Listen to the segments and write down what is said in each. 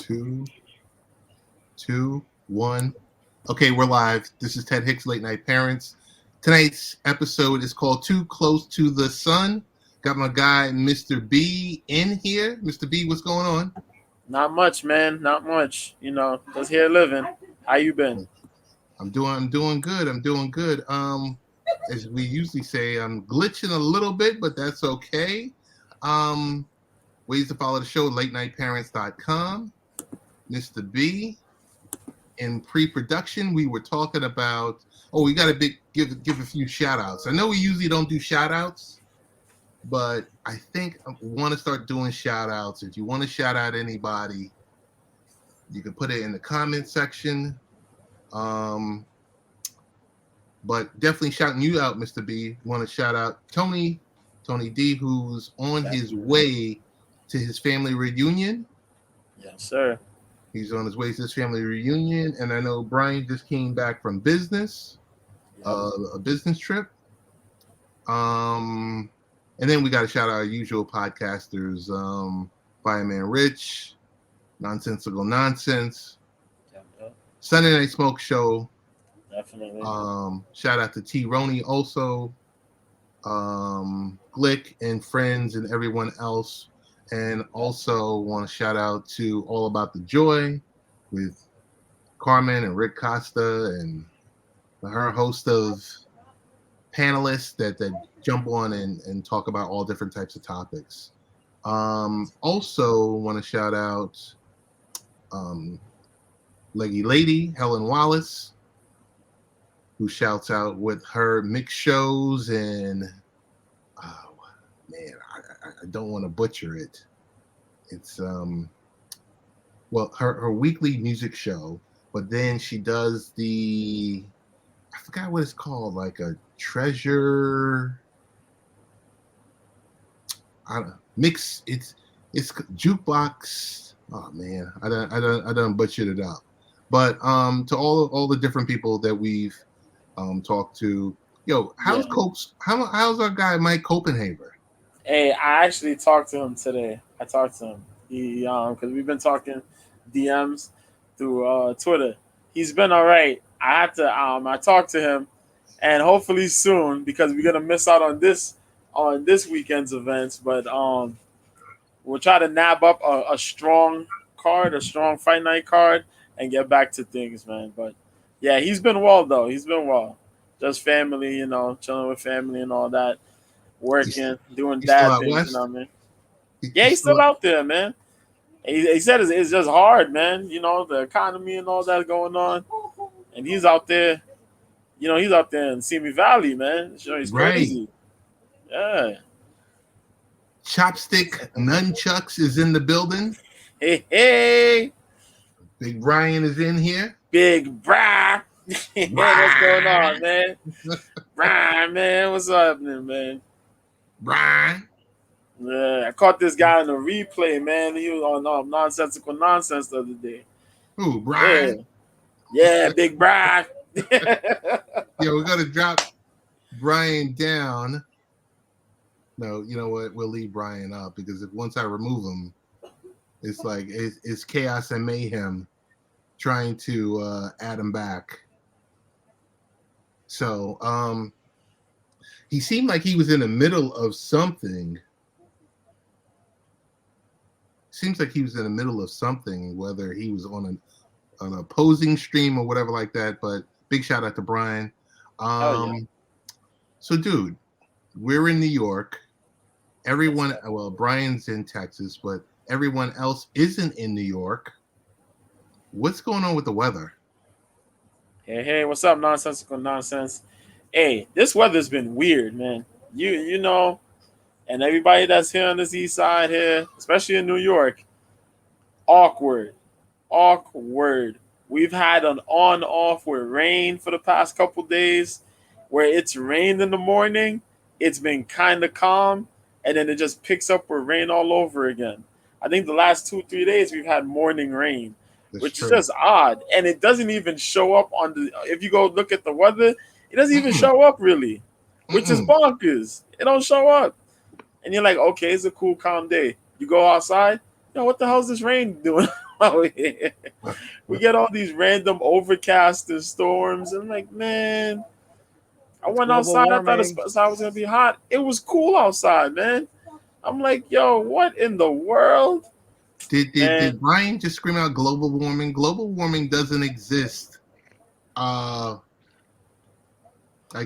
Two, two, one. Okay, we're live. This is Ted Hicks, Late Night Parents. Tonight's episode is called Too Close to the Sun. Got my guy, Mr. B, in here. Mr. B, what's going on? Not much, man. Not much. Just here living. How you been? I'm doing good. As we usually say, I'm glitching a little bit, but that's okay. Ways to follow the show, latenightparents.com. Mr. B, in pre-production, we were talking about, we got to give a few shout-outs. I know we usually don't do shout-outs, but I think I want to start doing shout-outs. If you want to shout out anybody, you can put it in the comment section. But definitely shouting you out, Mr. B. Want to shout out Tony D, who's on his way to his family reunion. Yes, sir. He's on his way to his family reunion, and I know Brian just came back from business, a business trip. And then we got to shout out our usual podcasters, Fireman Rich, Nonsensical Nonsense, Sunday Night Smoke Show. Definitely. Shout out to T. Roney also, Glick and friends and everyone else. And also want to shout out to All About the Joy with Carmen and Rick Costa and her host of panelists that jump on and talk about all different types of topics. Also want to shout out Leggy Lady, Helen Wallace, who shouts out with her mixed shows and I don't want to butcher it. It's her weekly music show, but then she does I forgot what it's called, like a treasure. I don't mix. It's jukebox. Oh man, I done butchered it up. But to all the different people that we've talked to, how's our guy Mike Copenhaver? Hey, I actually talked to him today. I talked to him. He because we've been talking DMs through Twitter. He's been all right. I had to I talked to him, and hopefully soon, because we're gonna miss out on this weekend's events. But we'll try to nab up a strong fight night card, and get back to things, man. But yeah, he's been well though. He's been well. Just family, chilling with family and all that. Working, doing dad things, you know what I mean? Yeah, he's still out there, man. He said it's just hard, man. The economy and all that going on. And he's out there, he's out there in Simi Valley, man. He's crazy. Yeah. Chopstick Nunchucks is in the building. Hey. Big Brian is in here. Big Brian. What's going on, man? Brian, man. What's happening, man? Brian. Yeah, I caught this guy on the replay, man. He was on Nonsensical Nonsense the other day. Who, Brian? Yeah, Big Brian. We're going to drop Brian down. No, you know what? We'll leave Brian up because once I remove him, it's like it's chaos and mayhem trying to add him back. So, he seemed like he was in the middle of something. Seems like he was in the middle of something, whether he was on an opposing stream or whatever like that. But big shout out to Brian. So, dude, we're in New York. Everyone, Brian's in Texas, but everyone else isn't in New York. What's going on with the weather? Hey, what's up, Nonsensical Nonsense? Hey, this weather's been weird, man. You know, and everybody that's here on this east side here, especially in New York, awkward. We've had an on-off with rain for the past couple days, where it's rained in the morning, it's been kind of calm, and then it just picks up with rain all over again. I think the last 2-3 days we've had morning rain, which is just odd, and it doesn't even show up on if you go look at the weather. It doesn't even show up really, which is bonkers. It don't show up. And you're like, okay, it's a cool, calm day. You go outside, what the hell is this rain doing out here. We get all these random overcast and storms. I'm like, man, I It's went global outside. I thought warming. outside was gonna be hot. It was cool outside, man. I'm like, yo, what in the world, Did man? Brian just scream out global warming? Global warming doesn't exist. I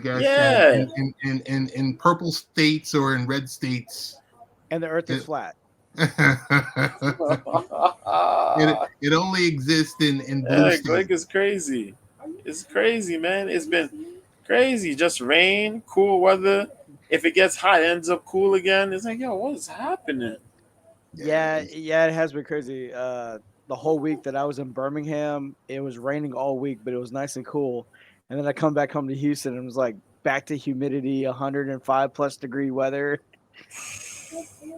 guess Yeah. in purple states or in red states. And the Earth is It, flat. it only exists in blue Yeah, states. Blake is crazy. It's crazy, man. It's been crazy. Just rain, cool weather. If it gets hot, it ends up cool again. It's like, yo, what is happening? Yeah, Yes. yeah, it has been crazy. The whole week that I was in Birmingham, it was raining all week, but it was nice and cool. And then I come back home to Houston and it was like back to humidity, 105 plus degree weather.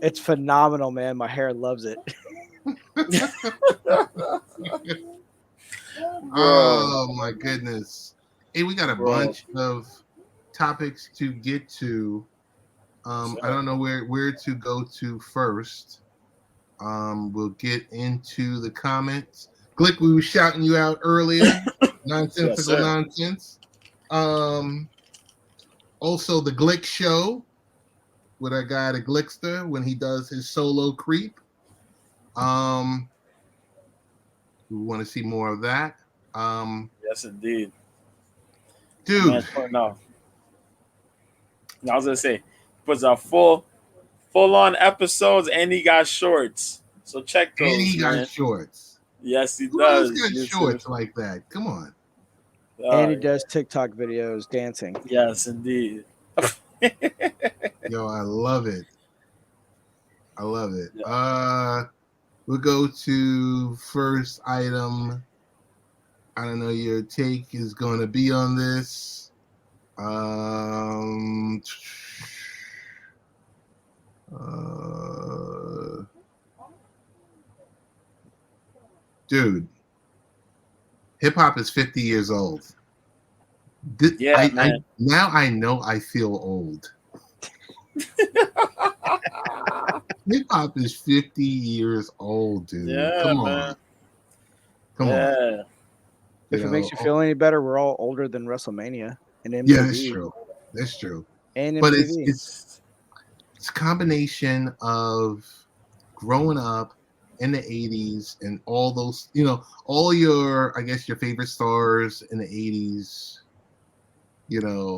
It's phenomenal, man. My hair loves it. Bro, Oh my goodness. Hey, we got a bro. bunch of topics to get to. I don't know where to go to first. We'll get into the comments. Glick, we were shouting you out earlier. Yes, Nonsensical sir. nonsense. Also the Glick show with our guy the Glickster when he does his solo creep. We want to see more of that. Yes, indeed. Dude, Man's putting out. I was gonna say, puts out full on episodes, and he got shorts. So check and those, he got man. shorts. Yes, he Who else does. got YouTube. shorts like that? Come on. And he does TikTok videos dancing. Yes, indeed. Yo, I love it. I love it. Yeah. We'll go to first item. I don't know your take is going to be on this. Dude, hip hop is 50 years old. Yeah, man. Now I know I feel old. Hip hop is 50 years old, dude. Yeah, Come on. man. Come on. Yeah. If it makes you feel any better, we're all older than WrestleMania and MTV. Yeah, that's true. That's true. And But MTV. it's a combination of growing up in the 80s and all those, all your, I guess, your favorite stars in the 80s,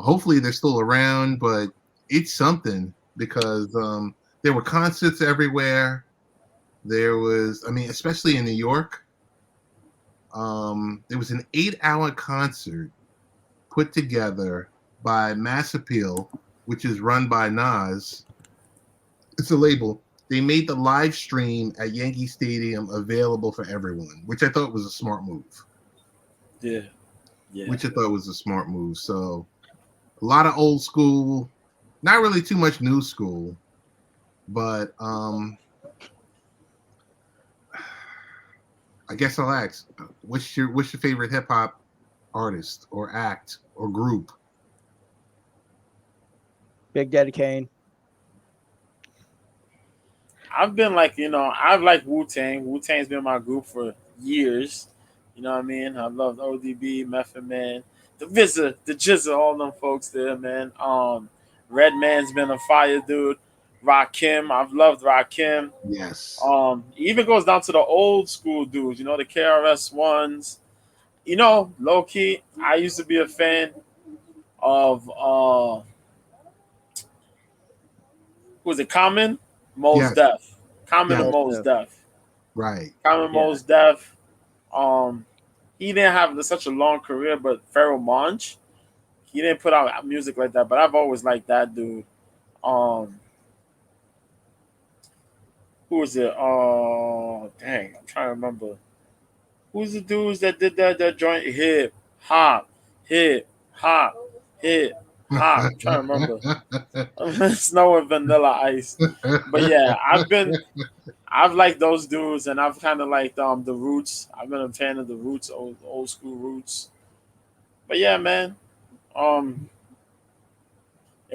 hopefully they're still around, but it's something because there were concerts everywhere. There was, especially in New York, there was an 8-hour concert put together by Mass Appeal, which is run by Nas. It's a label. They made the live stream at Yankee Stadium available for everyone, which I thought was a smart move. Yeah. Yeah. Which I thought was a smart move. So a lot of old school, not really too much new school, but I guess I'll ask, what's your favorite hip hop artist or act or group? Big Daddy Kane. I've been like, I've liked Wu-Tang. Wu-Tang's been my group for years. You know what I mean? I loved ODB, Method Man, the Vizza, the Jizza, all them folks there, man. Redman's been a fire dude. Rakim, I've loved Rakim. Yes. He even goes down to the old school dudes, the KRS ones. Low key, I used to be a fan of who was it? Common, Mos Def. Common and Mos Def. Right. Common Mos Def. He didn't have such a long career, but Pharoah Monch, he didn't put out music like that. But I've always liked that dude. Who was it? Oh, dang, I'm trying to remember. Who's the dudes that did that joint? Hip hop, hip hop, hip hop. I'm trying to remember. Snow and Vanilla Ice. But yeah, I've liked those dudes, and I've kind of liked the Roots. I've been a fan of the Roots, old school Roots. But yeah, man. If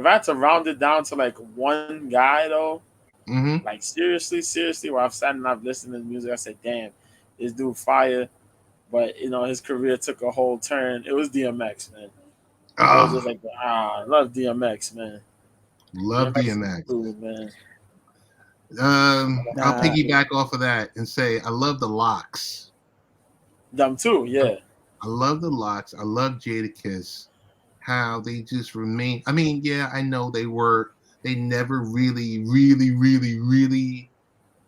I had to round it down to like one guy though, like seriously, where I've sat and I've listened to the music, I said, damn, This dude fire, but his career took a whole turn. It was DMX, man. I was just like, I love DMX, man. Love DMX. Is cool, man. I'll piggyback off of that and say I love the Locks. Them too, yeah. I love the Locks. I love Jadakiss. How they just remain. I mean, yeah, I know they never really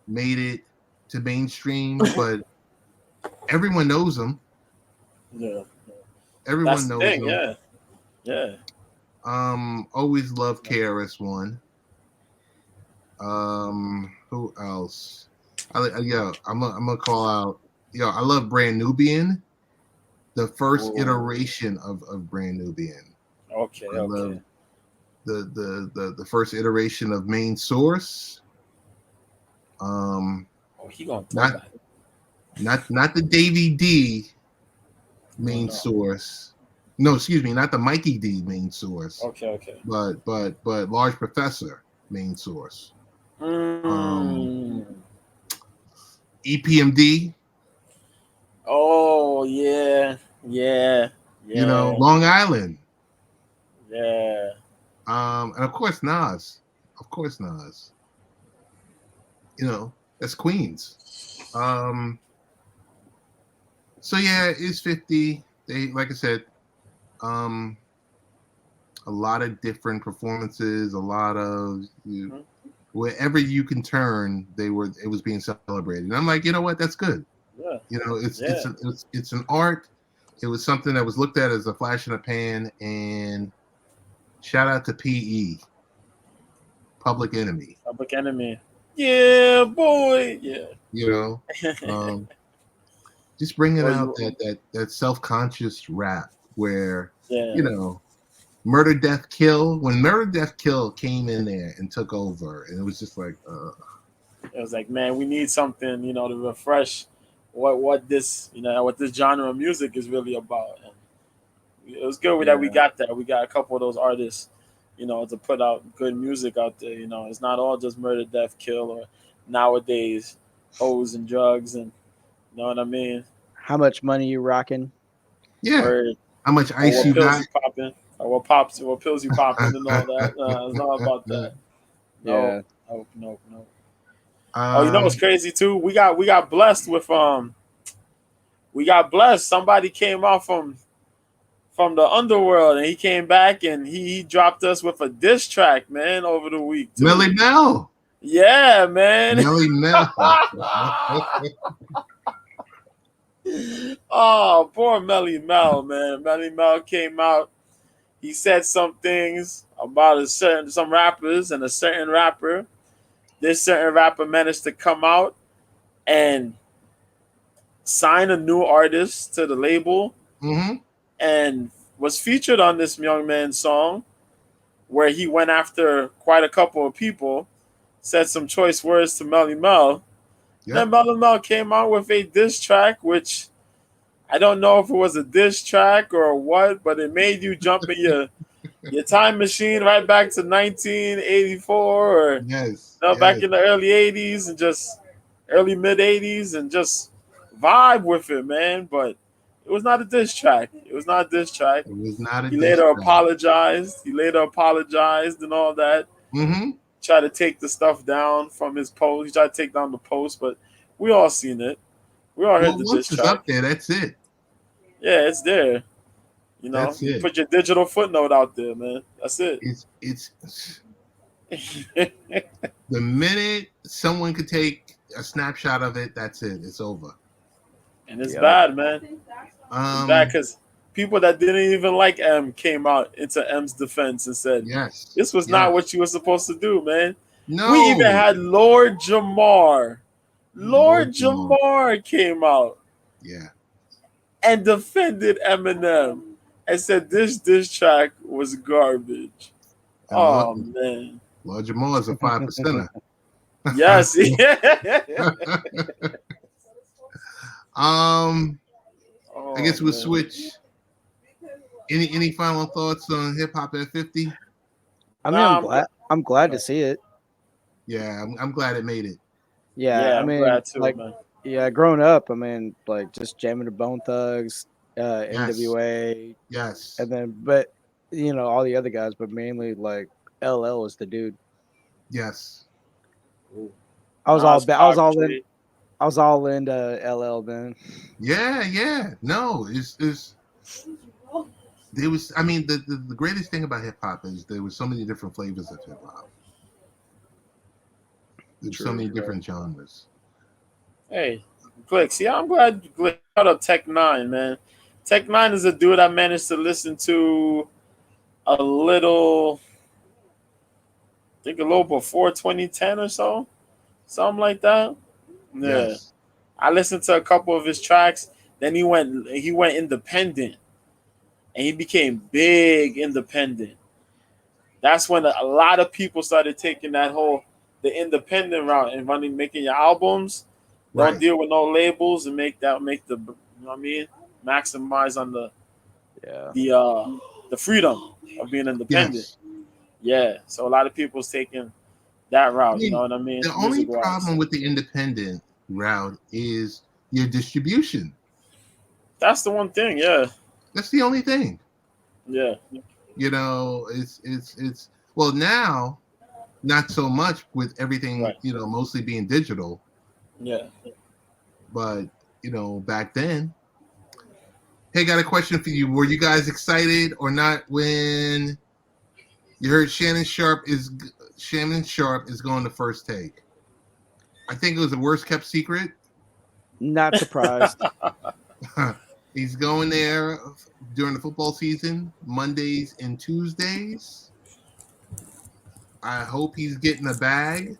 made it to mainstream, but everyone knows them. Yeah. Everyone knows them. Yeah. Yeah. Always loved KRS-One. Who else? I'm gonna call out. I love Brand Nubian, the first iteration of Brand Nubian. Okay. I love the first iteration of Main Source. He gonna not the Davey D Main Source. No, excuse me, not the Mikey D Main Source. Okay. But Large Professor Main Source. EPMD. Oh yeah. Long Island. Yeah. And of course Nas. That's Queens. So yeah, it's 50. They, like I said, a lot of different performances, a lot of wherever you can turn, it was being celebrated. And I'm like, you know what? That's good. Yeah. It's an art. It was something that was looked at as a flash in the pan. And shout out to PE, Public Enemy. Public Enemy. Yeah, boy. Yeah. Just bringing out that self-conscious rap where Murder Death Kill. When Murder Death Kill came in there and took over, and it was just like, it was like, man, we need something, to refresh what this genre of music is really about. And it was good that we got that. We got a couple of those artists, to put out good music out there. It's not all just Murder Death Kill or nowadays hoes and drugs, and you know what I mean. How much money you rocking? Yeah. Or, how much ice you got? Popping, or what pills you popping, and all that. It's not about that. No. What's crazy too? We got blessed with Somebody came out from the underworld, and he came back and he dropped us with a diss track, man, over the week too. Melly Mel. Yeah, man. Melly Mel. Oh, poor Melly Mel, man. Melly Mel came out. He said some things about some rappers and a certain rapper. This certain rapper managed to come out and sign a new artist to the label, and was featured on this young man's song, where he went after quite a couple of people, said some choice words to Melly Mel. Then Melly Mel came out with a diss track, which I don't know if it was a diss track or what, but it made you jump in your time machine right back to 1984 or back in the early 80s and just early mid 80s and just vibe with it, man. But it was not a diss track. He later apologized. He later apologized and all that. Tried to take the stuff down from his post. He tried to take down the post, but we all seen it. We all heard the diss track. Up there, that's it. Yeah, it's there. You put your digital footnote out there, man. That's it. It's the minute someone could take a snapshot of it, that's it. It's over. And it's bad, man. It's bad because people that didn't even like M came out into M's defense and said, this was not what you were supposed to do, man. No. We even had Lord Jamar. Lord Jamar came out. Yeah. And defended Eminem and said this track was garbage. Man. Lord Jamar is a 5%er. Yes. I guess we'll switch. Any final thoughts on hip hop at 50? I mean, I'm glad to see it. Yeah, I'm glad it made it. Yeah, I mean, I'm glad too, like man. Yeah, growing up, I mean, like just jamming to Bone Thugs, Yes, NWA, yes, and then but all the other guys, but mainly like LL is the dude. yes. Ooh. I was all Nas, ba- I was Pac, all in Dre. I was all into LL then. Yeah, yeah. No, it's there was. I mean, the greatest thing about hip hop is there was so many different flavors of hip hop. There's so True. many different genres. Hey, Glick. See, I'm glad Glick brought up Tech Nine, man. Tech Nine is a dude I managed to listen to a little, I think a little before 2010 or so, something like that. Yeah, Yes, I listened to a couple of his tracks. Then he went independent, and he became big independent. That's when a lot of people started taking that whole the independent route and making your albums. Don't right. deal with no labels and make the what I mean, maximize on Yeah. the uh the freedom of being independent. Yes. Yeah, so a lot of people's taking that I route. You know mean, what I mean, the only music wise. problem with the independent route is your distribution. That's the one thing. Yeah, That's the only thing. yeah, It's well now, not so much with everything, right. mostly being digital, Yeah. but back then. Hey, got a question for you. Were you guys excited or not when you heard Shannon Sharpe is going to First Take? I think it was the worst kept secret. Not surprised. He's going there during the football season, Mondays and Tuesdays. I hope he's getting a bag.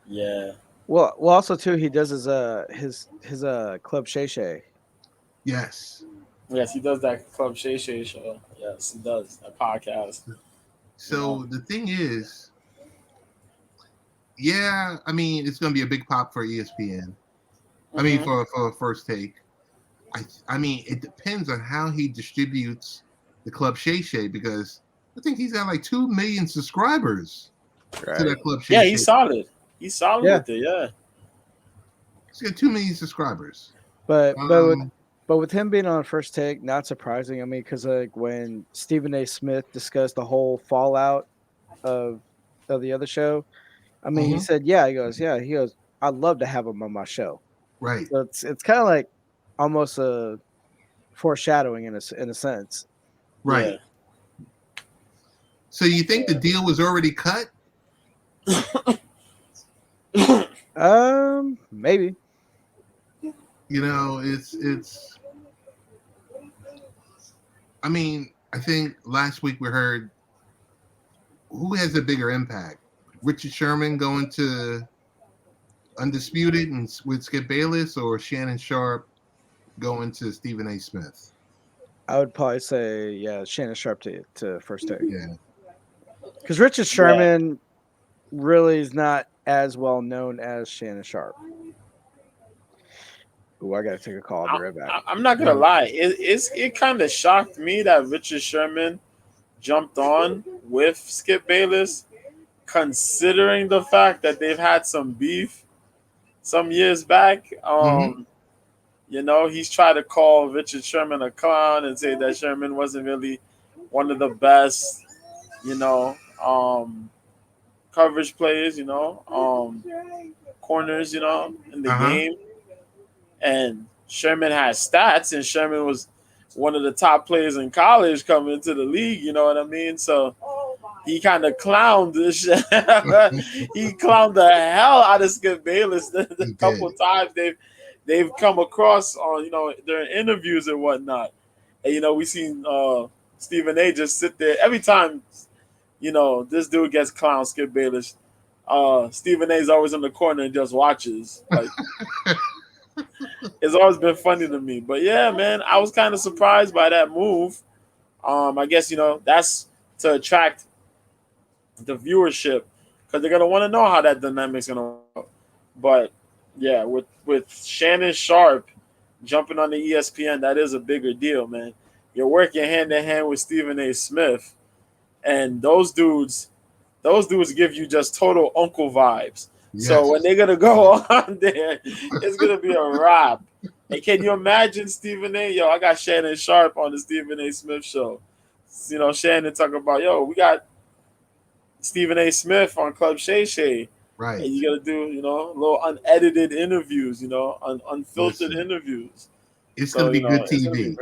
Yeah. Well, also too, he does his Club Shay Shay. Yes. Yes, he does that Club Shay Shay show. Yes, he does that podcast. You know. So the thing is, yeah, I mean, it's going to be a big pop for ESPN. I mean, Hmm. for First Take. I mean, it depends on how he distributes the Club Shay Shay because I think he's got like 2 million subscribers to Right. that Club Shay Yeah, Shay. he's solid. He's solid Yeah. with it. Yeah. He's got 2 million subscribers. But but with Um, but with him being on First Take, not surprising. I mean, because like when Stephen A. Smith discussed the whole fallout of the other show, I mean, he mhm, said, "Yeah." He goes, "I'd love to have him on my show." right, So it's kind of like almost a foreshadowing in a sense. Yeah. right. So you think the deal was already cut? Maybe. It's. I mean, I think last week we heard who has a bigger impact, Richard Sherman going to Undisputed and with Skip Bayless, or Shannon Sharpe going to Stephen A. Smith. I would probably say, yeah, Shannon Sharpe to First Take Yeah, because Richard Yeah. Sherman really is not as well known as Shannon Sharpe. Ooh, I gotta take a call. I'll be right back. I'm not gonna lie. It kind of shocked me that Richard Sherman jumped on with Skip Bayless, considering the fact that they've had some beef some years back. mm-hmm. He's tried to call Richard Sherman a clown and say that Sherman wasn't really one of the best, you know, coverage players, corners, in the Uh-huh. game. And Sherman has stats, and Sherman was one of the top players in college coming into the league. You know what I mean? So he kind of clowned this shit. He clowned the hell out of Skip Bayless the He couple did. times they've come across on during interviews and whatnot. And we seen Stephen A. just sit there every time. This dude gets clowned, Skip Bayless. Stephen A. is always in the corner and just watches. Like, it's always been funny to me. But yeah, man, I was kind of surprised by that move. I guess that's to attract the viewership because they're gonna want to know how that dynamic's gonna work. But yeah, with Shannon Sharpe jumping on the ESPN, that is a bigger deal, man. You're working hand in hand with Stephen A. Smith, and those dudes give you just total uncle vibes. So when they're gonna go on there, it's gonna be a wrap. And can you imagine Stephen A? Yo, I got Shannon Sharpe on the Stephen A. Smith show. You know, Shannon talking about, yo, we got Stephen A. Smith on Club Shay Shay. Right. And you gotta do, you know, little unedited interviews, you know, unfiltered interviews. It's gonna be good TV.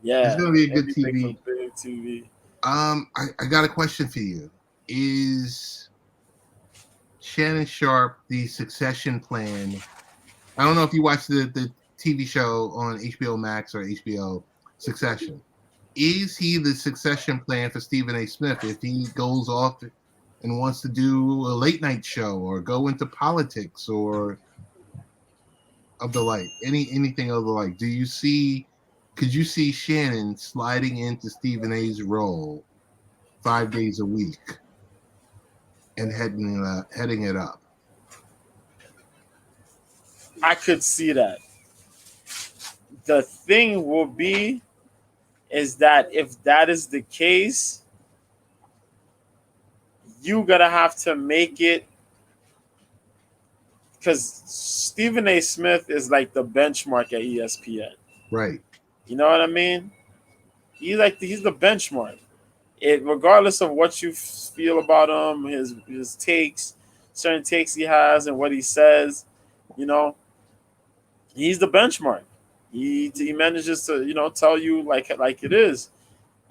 It's gonna be a good TV. Big TV. I got a question for you. Is Shannon Sharpe the succession plan? I don't know if you watched the TV show on HBO Max or HBO Succession. Is he the succession plan for Stephen A. Smith if he goes off and wants to do a late night show or go into politics or of the like, anything of the like? Could you see Shannon sliding into Stephen A's role 5 days a week and heading it up? I could see that. The thing will be is that if that is the case, you gotta have to make it, because Stephen A. Smith is like the benchmark at ESPN. Right. You know what I mean? He's the benchmark. Regardless of what you feel about him, his takes, certain takes he has, and what he says, you know, he's the benchmark. He manages to, you know, tell you like it is.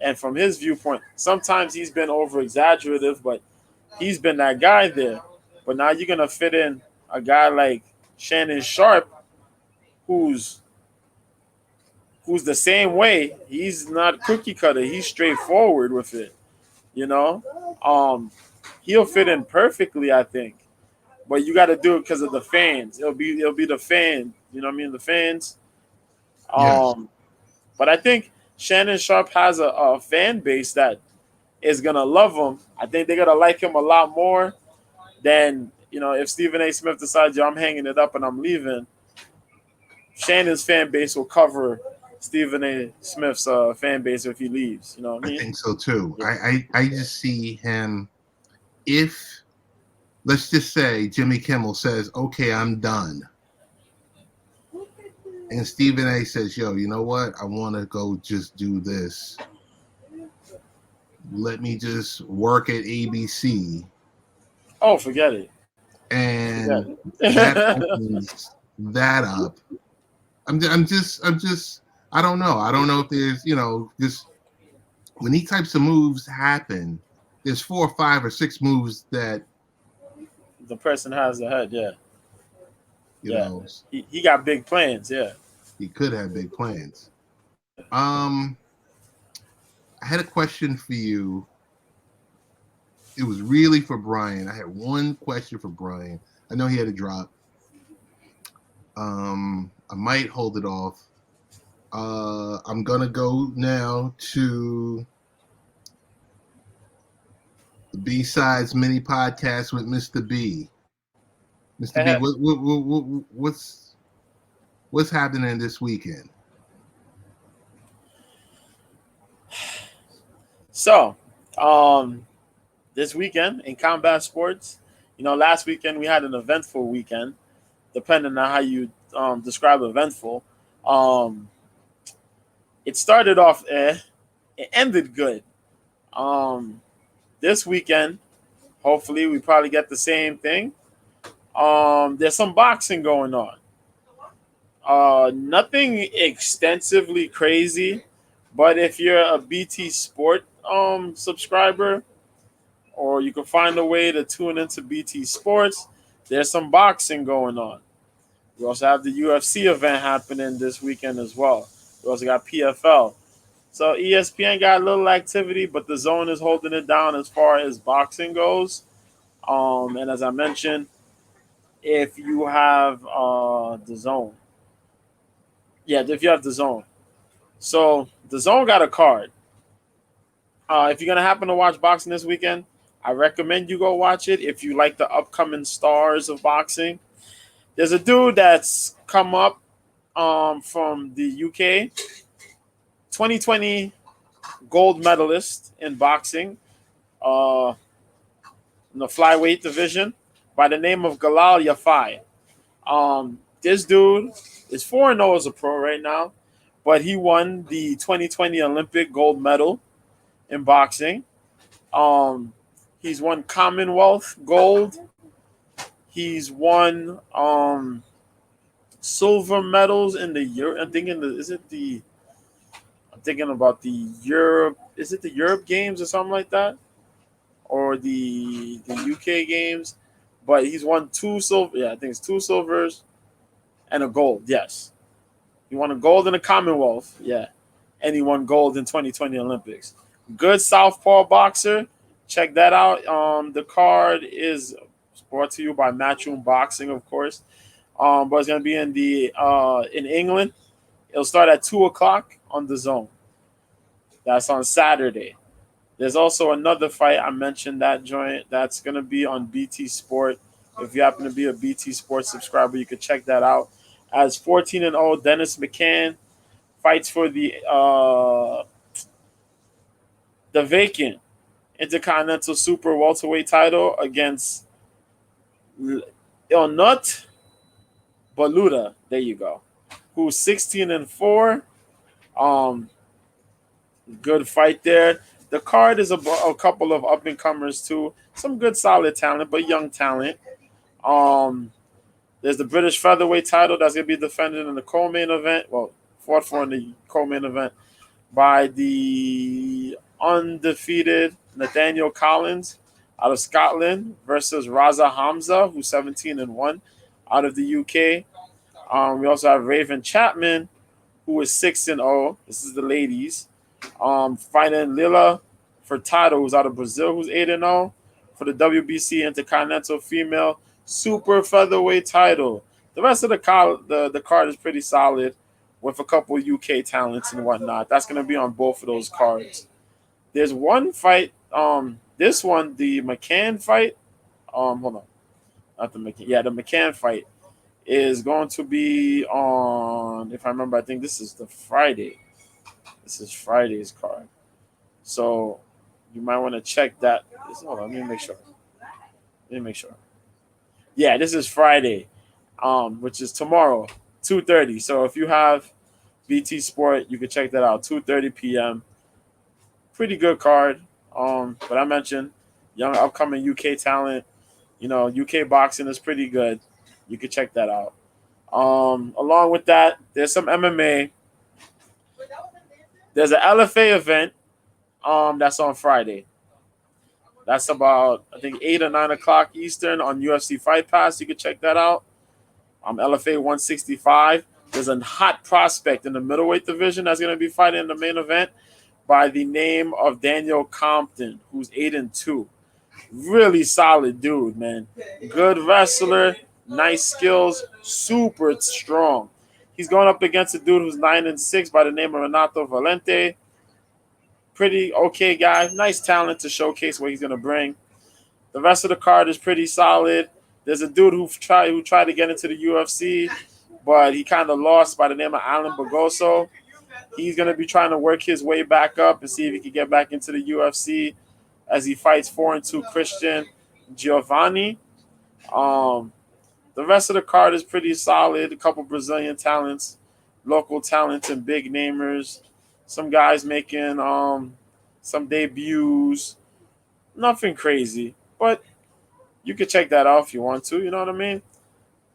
And from his viewpoint, sometimes he's been over exaggerative, but he's been that guy there. But now you're gonna fit in a guy like Shannon Sharpe, who's the same way. He's not cookie cutter. He's straightforward with it. You know, he'll fit in perfectly, I think. But you got to do it because of the fans. It'll be the fan. You know what I mean? The fans. Yes. But I think Shannon Sharpe has a fan base that is gonna love him. I think they're gonna like him a lot more than, you know, if Stephen A. Smith decides, yo, I'm hanging it up and I'm leaving. Shannon's fan base will cover Stephen A. Smith's fan base if he leaves. You know what I mean? I think so too. Yeah. I just see him, if, let's just say Jimmy Kimmel says, okay, I'm done. And Stephen A. says, yo, you know what? I want to go just do this. Let me just work at ABC. Oh, forget it. And that opens that up. I'm just, I don't know. I don't know if there's, you know, just when these types of moves happen, there's 4 or 5 or 6 moves that the person has ahead. Yeah. You know, he got big plans. Yeah, he could have big plans. I had a question for you. It was really for Brian. I had one question for Brian. I know he had to drop. I might hold it off. I'm gonna go now to the B-Sides mini podcast with Mr. B. Mr. B, what's happening this weekend? So, this weekend in combat sports, you know, last weekend we had an eventful weekend, depending on how you describe eventful. It started off, it ended good. This weekend, hopefully, we probably get the same thing. There's some boxing going on. Nothing extensively crazy, but if you're a BT Sport subscriber, or you can find a way to tune into BT Sports, there's some boxing going on. We also have the UFC event happening this weekend as well. We also got PFL. So ESPN got a little activity, but the Zone is holding it down as far as boxing goes. And as I mentioned, if you have the Zone. Yeah, if you have the Zone. So the Zone got a card. If you're going to happen to watch boxing this weekend, I recommend you go watch it if you like the upcoming stars of boxing. There's a dude that's come up from the UK, 2020 gold medalist in boxing, in the flyweight division. by the name of Galal Yafai. This dude is 4-0 as a pro right now, but he won the 2020 Olympic gold medal in boxing. He's won Commonwealth gold. He's won silver medals in the Europe. I'm thinking about the Europe. Is it the Europe Games or something like that, or the UK Games? But he's won 2 silver. Yeah, I think it's 2 silvers and a gold. Yes, he won a gold in the Commonwealth. Yeah, and he won gold in 2020 Olympics. Good southpaw boxer. Check that out. The card is brought to you by Matchroom Boxing, of course. But it's gonna be in England. It'll start at 2:00 on the Zone. That's on Saturday. There's also another fight. I mentioned that joint. That's gonna be on BT Sport. If you happen to be a BT Sport subscriber, you can check that out. As 14-0, Dennis McCann fights for the vacant Intercontinental Super Welterweight title against Ilnut Baluta. There you go. Who's 16-4. Good fight there. The card is a couple of up and comers too. Some good solid talent, but young talent. There's the British featherweight title that's gonna be defended in the co-main event. Well, fought for in the co-main event by the undefeated Nathaniel Collins out of Scotland versus Raza Hamza, who's 17-1 out of the UK. We also have Raven Chapman, who is 6-0. This is the ladies. Fighting Lila Furtado, who's out of Brazil, who's 8-0 for the WBC Intercontinental Female Super Featherweight title. The rest of the card is pretty solid with a couple UK talents and whatnot. That's going to be on both of those cards. There's one fight. This one, the McCann fight. Hold on, not the McCann. Yeah, the McCann fight is going to be on. If I remember, I think this is the Friday. This is Friday's card, so you might want to check that. Hold on, let me make sure. Yeah, this is Friday, which is tomorrow, 2:30. So if you have BT Sport, you can check that out. 2:30 p.m. Pretty good card. But I mentioned young upcoming UK talent. You know, UK boxing is pretty good. You can check that out. Along with that, there's some MMA. There's an LFA event. That's on Friday. That's about, I think, 8 or 9 o'clock Eastern on UFC Fight Pass. You can check that out. LFA 165. There's a hot prospect in the middleweight division that's going to be fighting in the main event by the name of Daniel Compton, who's 8-2. Really solid dude, man. Good wrestler, nice skills, super strong. He's going up against a dude who's 9-6 by the name of Renato Valente. Pretty okay guy. Nice talent to showcase what he's going to bring. The rest of the card is pretty solid. There's a dude who tried to get into the UFC, but he kind of lost by the name of Alan Bogoso. He's going to be trying to work his way back up and see if he can get back into the UFC as he fights 4-2 Christian Giovanni. The rest of the card is pretty solid. A couple Brazilian talents, local talents, and big namers. Some guys making some debuts. Nothing crazy, but you can check that out if you want to. You know what I mean?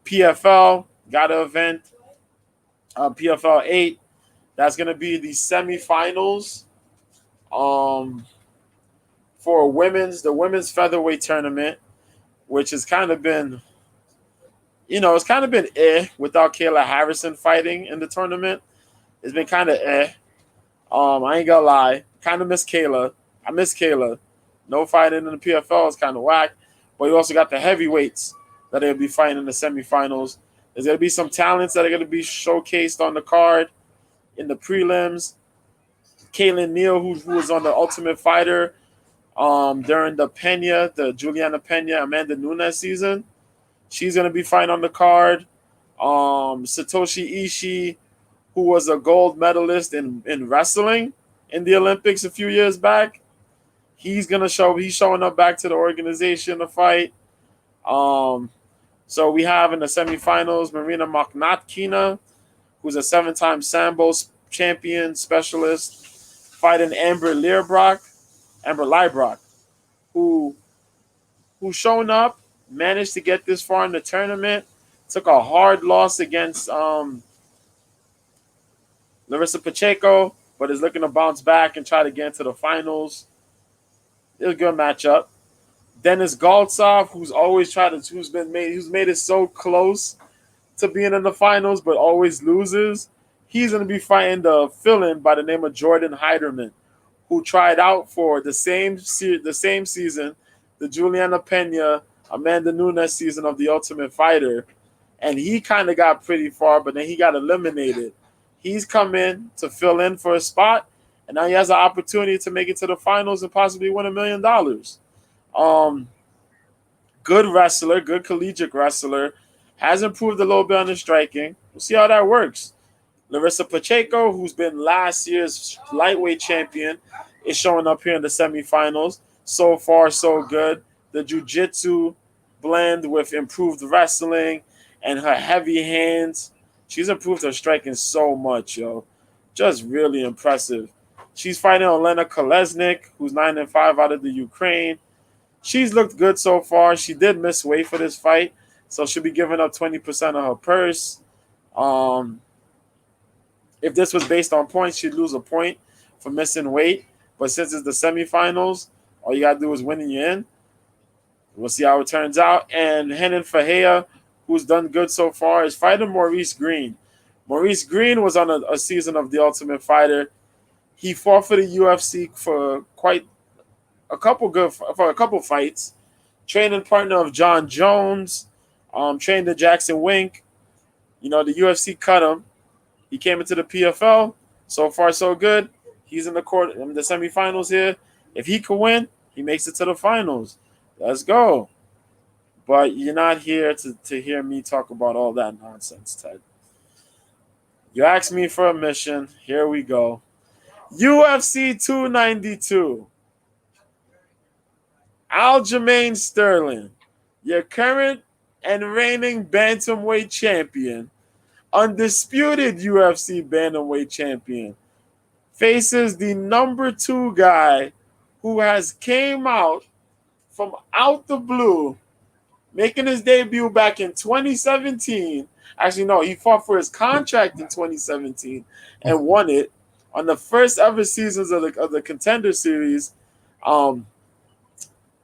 PFL got an event. PFL 8. That's going to be the semifinals for the women's featherweight tournament, which has kind of been, it's kind of been without Kayla Harrison fighting in the tournament. It's been kind of I ain't gonna lie. Kind of miss Kayla. I miss Kayla. No fighting in the PFL is kind of whack. But you also got the heavyweights that they'll be fighting in the semifinals. There's going to be some talents that are going to be showcased on the card in the prelims. Kaylin Neal, who was on the Ultimate Fighter during the Juliana Pena, Amanda Nunes season. She's going to be fighting on the card. Satoshi Ishii, who was a gold medalist in wrestling in the Olympics a few years back. He's showing up back to the organization to fight. So we have in the semifinals Marina Maknatkina, who's a 7-time Sambo champion specialist, fighting Amber Leibrock, who shown up, managed to get this far in the tournament, took a hard loss against Larissa Pacheco, but is looking to bounce back and try to get into the finals. It was a good matchup. Dennis Galtsov, who's made it so close to being in the finals, but always loses. He's going to be fighting the fill-in by the name of Jordan Heiderman, who tried out for the same season, the Juliana Pena, Amanda Nunes season of The Ultimate Fighter, and he kind of got pretty far, but then he got eliminated. He's come in to fill in for a spot, and now he has an opportunity to make it to the finals and possibly win $1 million. Good wrestler, good collegiate wrestler, has improved a little bit on the striking. We'll see how that works. Larissa Pacheco, who's been last year's lightweight champion, is showing up here in the semifinals. So far, so good. The jiu-jitsu blend with improved wrestling and her heavy hands. She's improved her striking so much, yo. Just really impressive. She's fighting Olena Kolesnik, who's 9-5 out of the Ukraine. She's looked good so far. She did miss weight for this fight, so she'll be giving up 20% of her purse. If this was based on points, she'd lose a point for missing weight. But since it's the semifinals, all you got to do is win and you're in. We'll see how it turns out. And Henan Fahea, who's done good so far, is fighting Maurice Green. Maurice Green was on a season of The Ultimate Fighter. He fought for the UFC for a couple fights. Training partner of John Jones, trained the Jackson Wink. The UFC cut him. He came into the PFL. So far, so good. He's in the semifinals here. If he could win, he makes it to the finals. Let's go. But you're not here to hear me talk about all that nonsense, Ted. You asked me for a mission. Here we go. UFC 292. Aljamain Sterling, your current and reigning bantamweight champion, undisputed UFC bantamweight champion, faces the number 2 guy who has came out from out the blue, making his debut back in 2017. Actually, no, he fought for his contract in 2017 and won it on the first ever seasons of the Contender Series.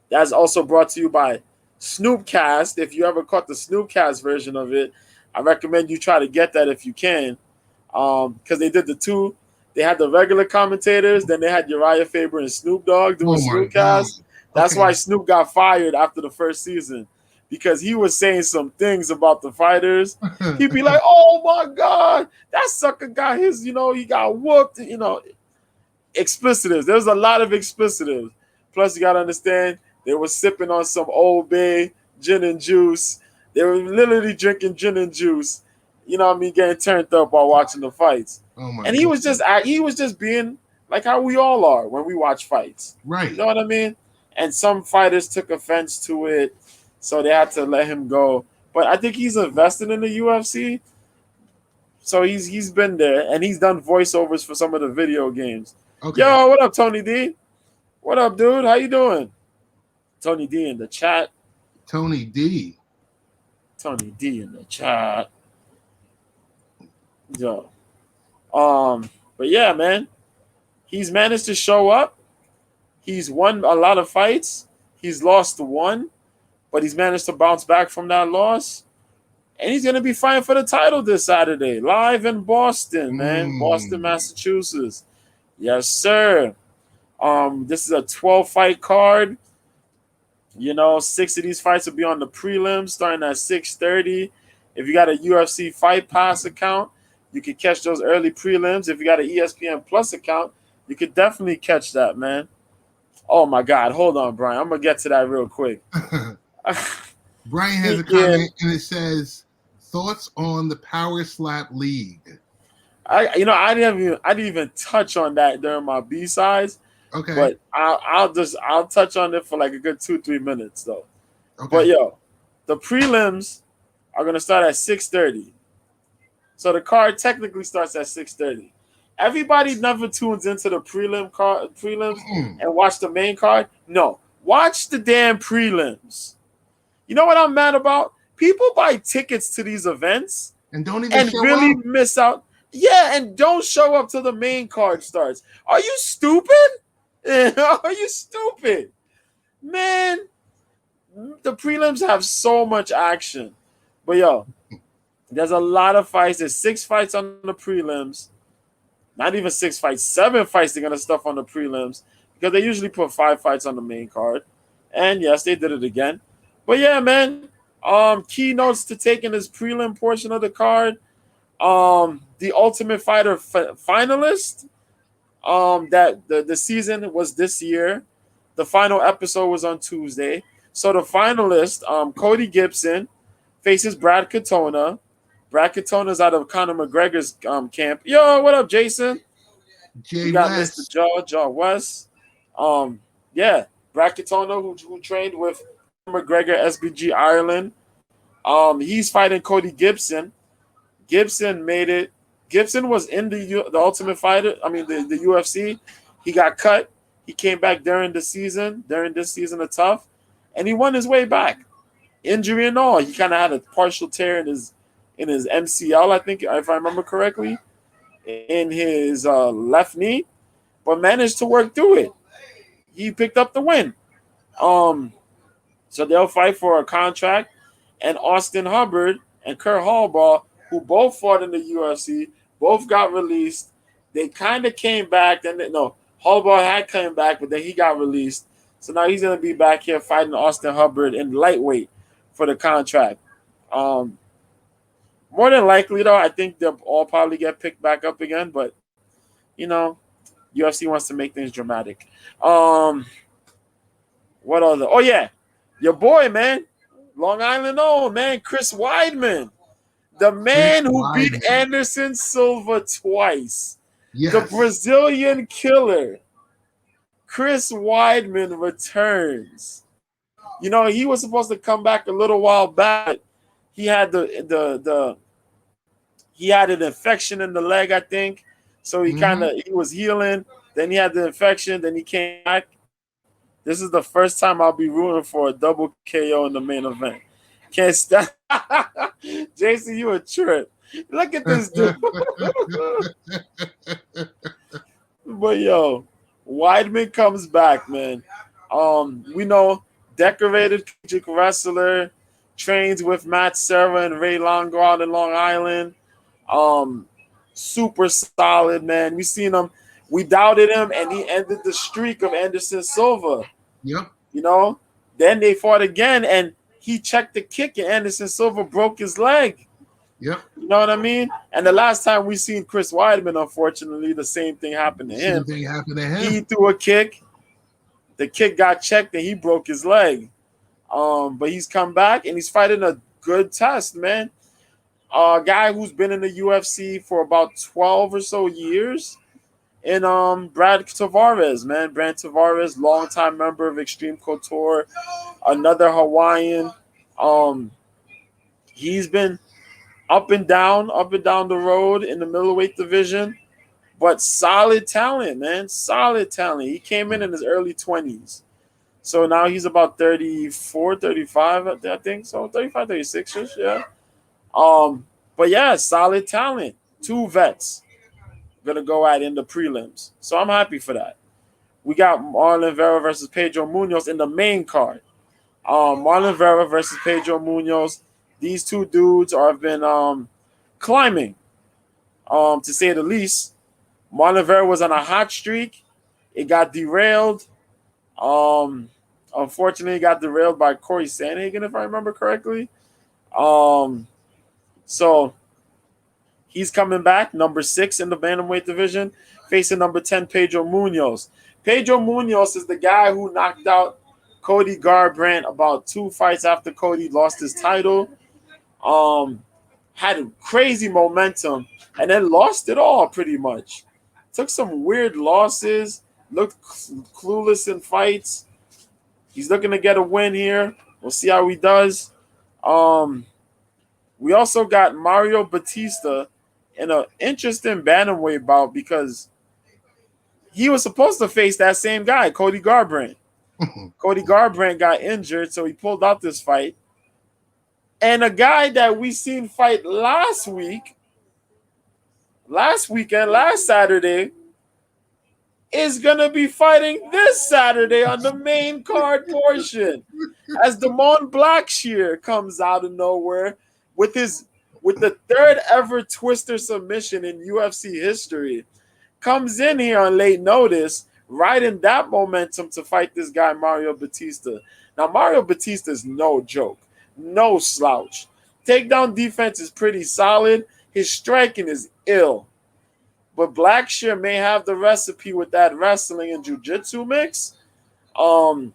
That's also brought to you by Snoopcast. If you ever caught the Snoopcast version of it, I recommend you try to get that if you can, because they did the two. They had the regular commentators, then they had Uriah Faber and Snoop Dogg doing Snoopcast. That's why Snoop got fired after the first season, because he was saying some things about the fighters. He'd be like, "Oh my God, that sucker got his, he got whooped." Explicitives. There's a lot of explicitives. Plus, you gotta understand, they were sipping on some Old Bay gin and juice. They were literally drinking gin and juice. Getting turned up while watching the fights. And he was just being like how we all are when we watch fights. Right. You know what I mean? And some fighters took offense to it, so they had to let him go. But I think he's invested in the UFC. So he's been there, and he's done voiceovers for some of the video games. Okay. Yo, what up, Tony D? What up, dude? How you doing? Tony D in the chat. Tony D in the chat. Yo. But yeah, man. He's managed to show up. He's won a lot of fights. He's lost one, but he's managed to bounce back from that loss. And he's going to be fighting for the title this Saturday, live in Boston, man. Boston, Massachusetts. Yes, sir. This is a 12-fight card. 6 of these fights will be on the prelims starting at 6:30. If you got a UFC Fight Pass account, you can catch those early prelims. If you got an ESPN Plus account, you could definitely catch that, man. Oh, my God. Hold on, Brian. I'm going to get to that real quick. Brian has a comment, and it says, thoughts on the Power Slap League? I didn't even touch on that during my B-sides. Okay. But I'll touch on it for like a good 2-3 minutes though. Okay. But yo, The prelims are going to start at 6:30. So the card technically starts at 6:30. Everybody never tunes into the prelims and watch the main card. No, watch the damn prelims. You know what I'm mad about? People buy tickets to these events and don't even show really up. miss out. Yeah, and don't show up till the main card starts. Are you stupid? Are you stupid? Man, the prelims have so much action. But yo, there's a lot of fights. There's 6 fights on the prelims. Not even 6 fights, 7 fights they're going to stuff on the prelims because they usually put 5 fights on the main card. And yes, they did it again. But yeah, man, keynotes to take in this prelim portion of the card. The Ultimate Fighter finalist, that the season was this year. The final episode was on Tuesday. So the finalist, Cody Gibson, faces Brad Katona. Brad Katona's out of Conor McGregor's camp. Yo, what up, Jason? We got Mr. Jaw West. Yeah, Brad Katona, who trained with McGregor SBG Ireland. He's fighting Cody Gibson. Gibson made it. Gibson was in the Ultimate Fighter. I mean, the UFC. He got cut. He came back during this season of Tough, and he won his way back. Injury and all, he kind of had a partial tear in his MCL, I think, if I remember correctly, in his left knee, but managed to work through it. He picked up the win. So they'll fight for a contract, and Austin Hubbard and Kurt Hallbaugh, who both fought in the UFC, both got released. They kind of came back. Hallbaugh had come back, but then he got released. So now he's going to be back here fighting Austin Hubbard in lightweight for the contract. More than likely, though, I think they'll all probably get picked back up again. But, UFC wants to make things dramatic. What other? Oh, yeah. Your boy, man. Long Island old, man. Chris Weidman. The man who beat Anderson Silva twice. Yes. The Brazilian killer. Chris Weidman returns. He was supposed to come back a little while back. He had he had an infection in the leg, I think. So he was healing. Then he had the infection. Then he came back. This is the first time I'll be rooting for a double KO in the main event. Can't stop. Jason, you a trip. Look at this dude. But yo, Weidman comes back, man. We know decorated wrestler, trains with Matt Serra and Ray Longo out in Long Island. Super solid, man. We seen him. We doubted him, and he ended the streak of Anderson Silva. Yep. Then they fought again, and he checked the kick, and Anderson Silva broke his leg. Yep. You know what I mean? And the last time we seen Chris Weidman, unfortunately, the same thing happened to him. He threw a kick. The kick got checked, and he broke his leg. But he's come back, and he's fighting a good test, man. A guy who's been in the UFC for about 12 or so years. And Brad Tavares, man. Brad Tavares, longtime member of Extreme Couture, another Hawaiian. He's been up and down the road in the middleweight division, but solid talent, man. Solid talent. He came in his early 20s. So now he's about 34, 35, I think. So 35, 36-ish, yeah. But yeah, solid talent. 2 vets gonna go at in the prelims. So I'm happy for that. We got Marlon Vera versus Pedro Munoz in the main card. Marlon Vera versus Pedro Munoz. These 2 dudes have been climbing, to say the least. Marlon Vera was on a hot streak. It got derailed. Unfortunately, it got derailed by Corey Sandhagen, if I remember correctly. So he's coming back, number 6 in the bantamweight division, facing number 10, Pedro Munoz. Pedro Munoz is the guy who knocked out Cody Garbrandt about 2 fights after Cody lost his title. Had a crazy momentum and then lost it all pretty much. Took some weird losses, looked clueless in fights. He's looking to get a win here. We'll see how he does. We also got Mario Batista in an interesting bantamweight bout because he was supposed to face that same guy, Cody Garbrandt. Cody Garbrandt got injured, so he pulled out this fight. And a guy that we seen fight last weekend, last Saturday, is going to be fighting this Saturday on the main card portion as Damon Blackshear comes out of nowhere with the third ever twister submission in UFC history. Comes in here on late notice, riding that momentum to fight this guy, Mario Batista. Now, Mario Batista is no joke, no slouch. Takedown defense is pretty solid. His striking is ill. But Blackshear may have the recipe with that wrestling and jiu-jitsu mix. And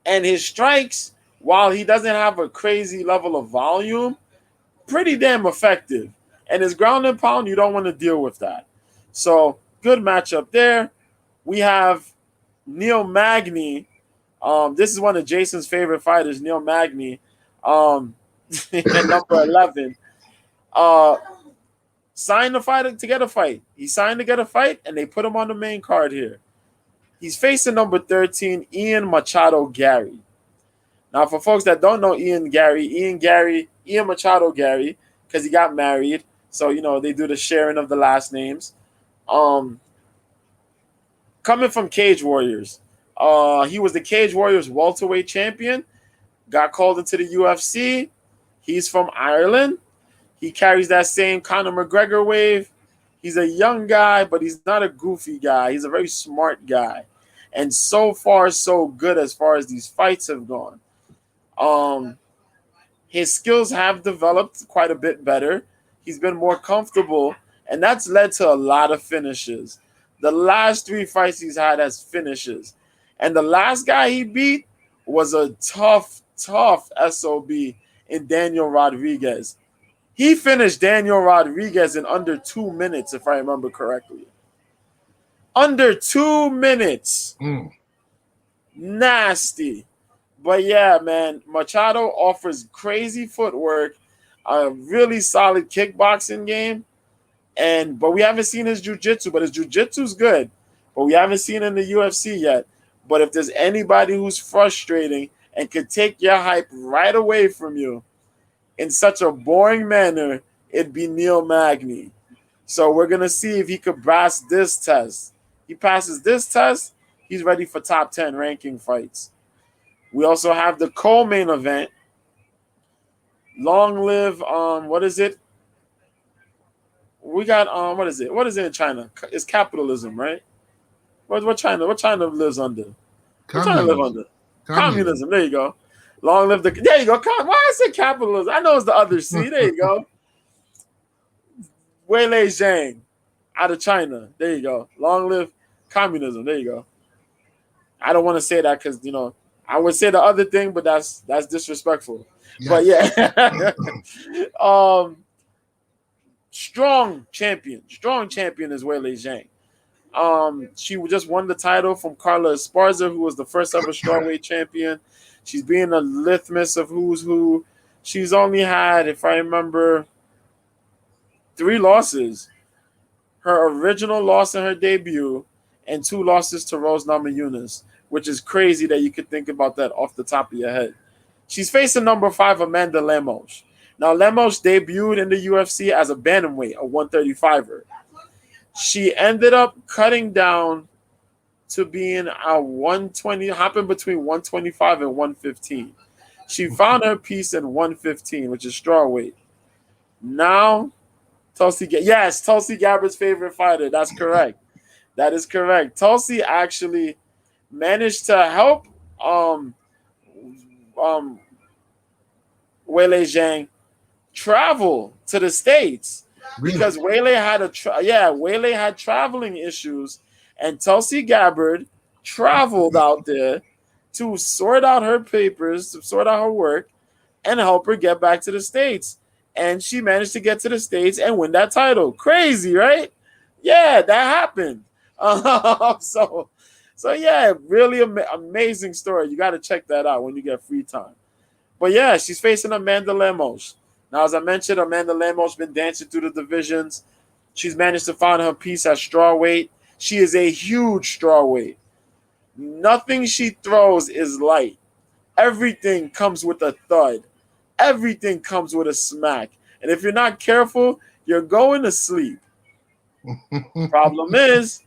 his strikes, while he doesn't have a crazy level of volume, pretty damn effective. And his ground and pound, you don't want to deal with that. So, good matchup there. We have Neil Magny. This is one of Jason's favorite fighters, Neil Magny, at number 11. Signed to fight to get a fight. He signed to get a fight, and they put him on the main card here. He's facing number 13, Ian Machado Gary. Now, for folks that don't know Ian Machado Gary, because he got married, so they do the sharing of the last names. Coming from Cage Warriors, he was the Cage Warriors welterweight champion. Got called into the UFC. He's from Ireland. He carries that same Conor McGregor wave. He's a young guy, but he's not a goofy guy. He's a very smart guy. And so far, so good as far as these fights have gone. His skills have developed quite a bit better. He's been more comfortable, and that's led to a lot of finishes. The last 3 fights he's had as finishes. And the last guy he beat was a tough SOB in Daniel Rodriguez. He finished Daniel Rodriguez in under 2 minutes, if I remember correctly. Under 2 minutes. Nasty. But yeah, man, Machado offers crazy footwork, a really solid kickboxing game. But we haven't seen his jiu-jitsu, but his jiu-jitsu's good. But we haven't seen it in the UFC yet. But if there's anybody who's frustrating and could take your hype right away from you in such a boring manner, it'd be Neil Magny. So we're going to see if he could pass this test. He passes this test, he's ready for top 10 ranking fights. We also have the co-main event. Long live, what is it? We got, what is it? What is it in China? It's capitalism, right? What China lives under? What China live under? Communism. There you go. Long live the. There you go. Why I say capitalism? I know it's the other C. There you go. Weilei Zhang out of China. There you go. Long live communism. There you go. I don't want to say that because I would say the other thing, but that's disrespectful. Yes. But yeah, strong champion is Weilei Zhang. She just won the title from Carla Esparza, who was the first ever strawweight champion. She's being a litmus of who's who. She's only had, if I remember, 3 losses. Her original loss in her debut and 2 losses to Rose Namajunas, which is crazy that you could think about that off the top of your head. She's facing number 5, Amanda Lemos. Now, Lemos debuted in the UFC as a bantamweight, a 135er. She ended up cutting down to being a 120, hopping between 125 and 115. She found her piece in 115, which is strawweight. Now, Tulsi Gabbard's favorite fighter. That's correct. That is correct. Tulsi actually managed to help Weilei Zhang travel to the States. Really? Because Weilei had traveling issues, and Tulsi Gabbard traveled out there to sort out her papers, to sort out her work, and help her get back to the States. And she managed to get to the States and win that title. Crazy, right? Yeah, that happened. So yeah, really amazing story. You got to check that out when you get free time. But yeah, she's facing Amanda Lemos. Now, as I mentioned, Amanda Lemos been dancing through the divisions. She's managed to find her piece at strawweight. She is a huge strawweight. Nothing she throws is light. Everything comes with a thud. Everything comes with a smack. And if you're not careful, you're going to sleep. Problem is,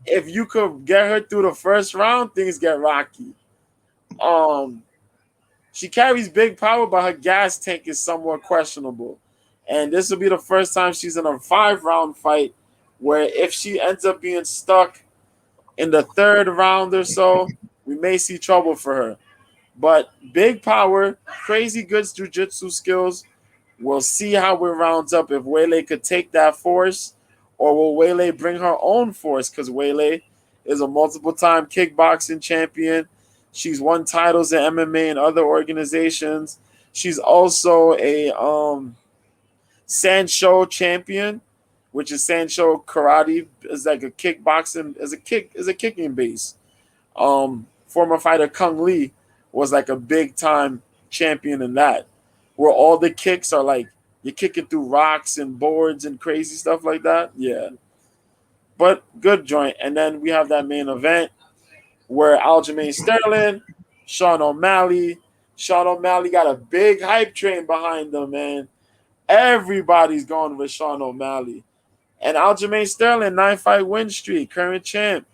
if you could get her through the first round, things get rocky. She carries big power, but her gas tank is somewhat questionable. And this will be the first time she's in a 5-round fight where if she ends up being stuck in the 3rd round or so, we may see trouble for her. But big power, crazy good jiu-jitsu skills. We'll see how it rounds up if Weili could take that force, or will Weili bring her own force? Because Weili is a multiple-time kickboxing champion. She's won titles in MMA and other organizations. She's also a Sancho champion, which is Sancho karate. Is like a kickboxing, is a kicking base. Former fighter Kung Lee was like a big time champion in that, where all the kicks are like you're kicking through rocks and boards and crazy stuff like that. Yeah, but good joint. And then we have that main event where Aljamain Sterling, Sean O'Malley. Sean O'Malley got a big hype train behind them, man. Everybody's going with Sean O'Malley. And Aljamain Sterling, 9-fight win streak, current champ,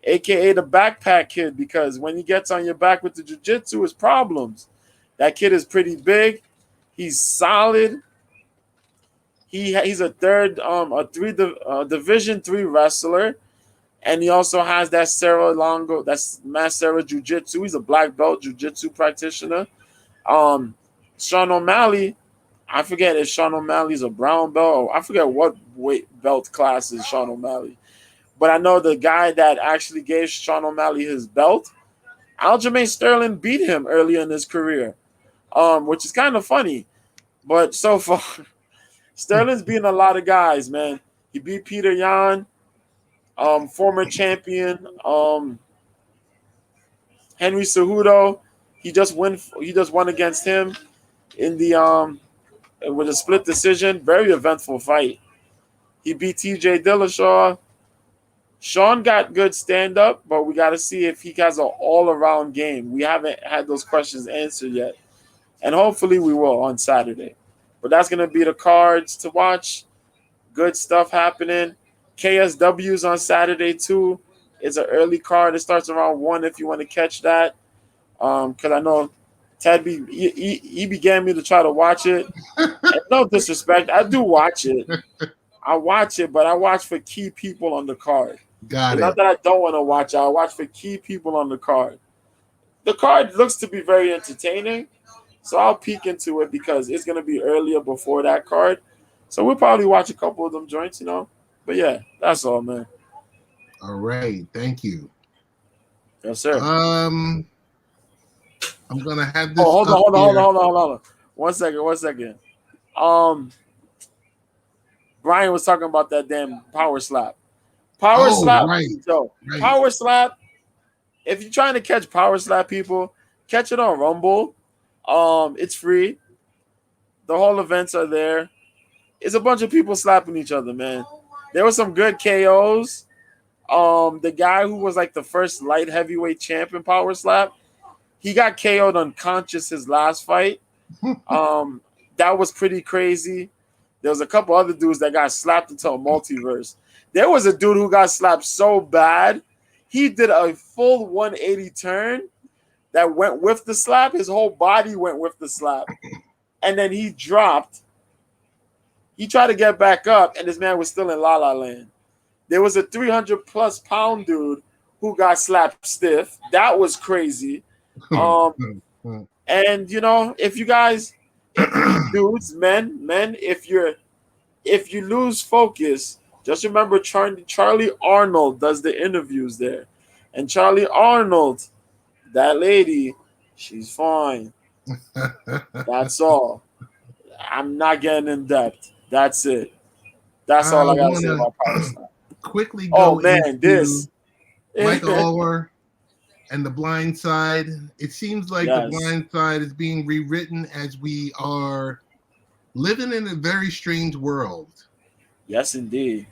a.k.a. the backpack kid, because when he gets on your back with the jiu-jitsu, it's problems. That kid is pretty big. He's solid. He's a Division 3 wrestler. And he also has that Serra Longo, that's Mass Serra Jiu-Jitsu. He's a black belt Jiu-Jitsu practitioner. Sean O'Malley, I forget if Sean O'Malley's a brown belt, or I forget what weight belt class is Sean O'Malley. But I know the guy that actually gave Sean O'Malley his belt, Aljamain Sterling beat him earlier in his career, which is kind of funny. But so far, Sterling's beating a lot of guys, man. He beat Peter Yan, former champion, Henry Cejudo. He just won against him in the with a split decision. Very eventful fight. He beat TJ Dillashaw. Sean got good stand-up, but we got to see if he has an all-around game. We haven't had those questions answered yet. And hopefully we will on Saturday. But that's going to be the cards to watch. Good stuff happening. KSW's on Saturday, too. It's an early card. It starts around 1 if you want to catch that. Because I know Ted, he began me to try to watch it. And no disrespect, I do watch it. I watch it, but I watch for key people on the card. Got it. Not that I don't want to watch it. I watch for key people on the card. The card looks to be very entertaining, so I'll peek into it because it's going to be earlier before that card. So we'll probably watch a couple of them joints, But yeah, that's all, man. All right. Thank you. Yes, sir. I'm going to have this. Hold on. One second. Brian was talking about that damn power slap. Power slap. Right. So, right. Power slap. If you're trying to catch power slap people, catch it on Rumble. It's free. The whole events are there. It's a bunch of people slapping each other, man. There were some good KOs. The guy who was like the first light heavyweight champ in power slap, he got KO'd unconscious his last fight. That was pretty crazy. There was a couple other dudes that got slapped into a multiverse. There was a dude who got slapped so bad, he did a full 180 turn that went with the slap. His whole body went with the slap. And then he dropped. He tried to get back up, and this man was still in La La Land. There was a 300-plus pound dude who got slapped stiff. That was crazy. And, if you guys, dudes, men, if you lose focus, just remember Charlie Arnold does the interviews there. And Charlie Arnold, that lady, she's fine. That's all. I'm not getting in depth. That's it. That's all I got to say about power slap. Quickly go this. Michael Oher. and The Blind Side. It seems like The Blind Side is being rewritten as we are living in a very strange world. Yes, indeed.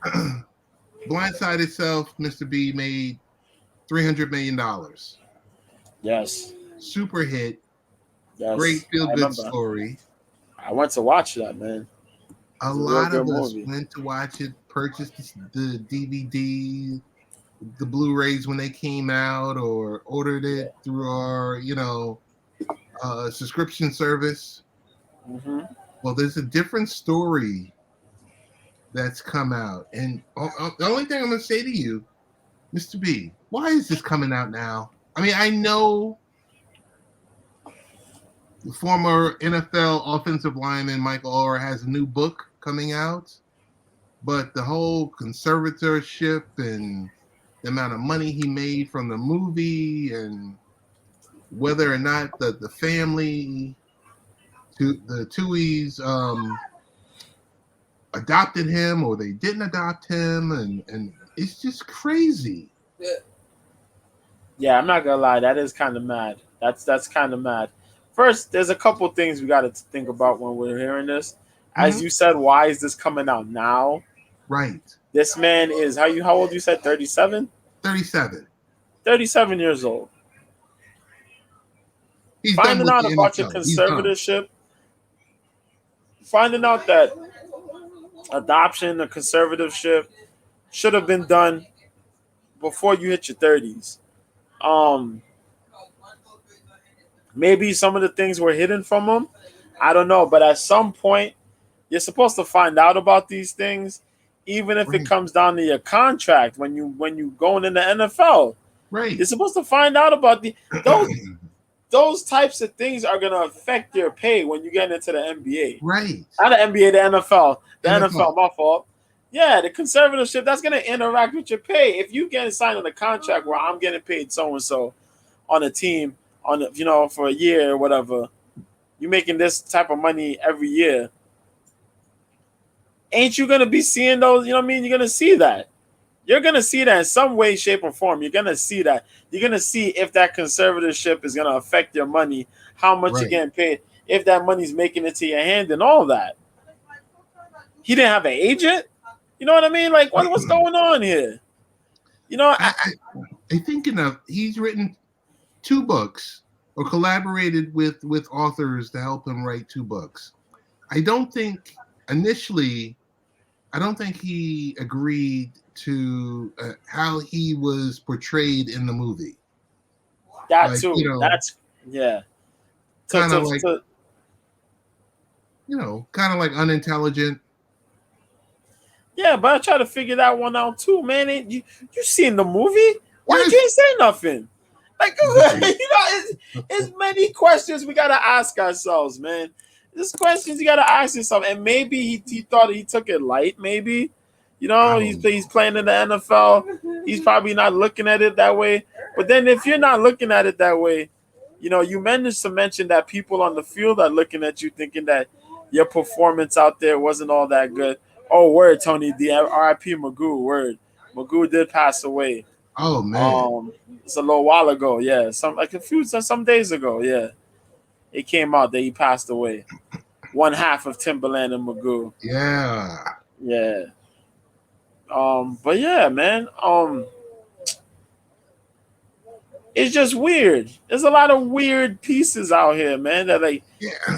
Blind Side itself, Mr. B, made $300 million. Yes. Super hit. Yes. Great feel-good story. I went to watch that, man. A lot of us went to watch it, purchased the DVD, the Blu-rays when they came out, or ordered it through our, subscription service. Mm-hmm. Well, there's a different story that's come out. And the only thing I'm going to say to you, Mr. B, why is this coming out now? I mean, I know the former NFL offensive lineman Michael Oher has a new book coming out, but the whole conservatorship and the amount of money he made from the movie, and whether or not the family, the Tuohys, adopted him or they didn't adopt him, and it's just crazy. Yeah, I'm not gonna lie, that is kind of mad. That's kind of mad. First, there's a couple things we got to think about when we're hearing this. As you said, why is this coming out now? Right. This man is how old? You said 37. 37. 37 years old. He's finding out about your conservatorship. Finding out that adoption or conservatorship should have been done before you hit your 30s. Maybe some of the things were hidden from him. I don't know. But at some point, you're supposed to find out about these things, even if it comes down to your contract when you going in the NFL. Right. You're supposed to find out about those types of things are going to affect your pay when you get into the NBA. Right. Not the NBA, the NFL. The NFL, my fault. Yeah, the conservatorship, that's going to interact with your pay. If you get signed on a contract where I'm getting paid so-and-so on a team, for a year or whatever, you're making this type of money every year, ain't you going to be seeing those? You know what I mean? You're going to see that. You're going to see that in some way, shape, or form. You're going to see that. You're going to see if that conservatorship is going to affect your money, how much you're getting paid, if that money's making it to your hand and all that. He didn't have an agent? You know what I mean? Like, what's going on here? I think he's written 2 books or collaborated with authors to help him write 2 books. I don't think he agreed to how he was portrayed in the movie. That too. That's kind of like unintelligent. Yeah, but I try to figure that one out too, man. You seen the movie? Why did you ain't say nothing? Like, it's many questions we gotta ask ourselves, man. There's questions you gotta ask yourself, and maybe he thought he took it light. Maybe, he's playing in the NFL. He's probably not looking at it that way. But then, if you're not looking at it that way, you managed to mention that people on the field are looking at you, thinking that your performance out there wasn't all that good. Oh, word, Tony D. R.I.P. Magoo. Word, Magoo did pass away. Oh man, it's a little while ago. Yeah, some days ago. Yeah, it came out that he passed away. One half of Timberland and Magoo. Yeah. Yeah. But yeah, man. It's just weird. There's a lot of weird pieces out here, man. That it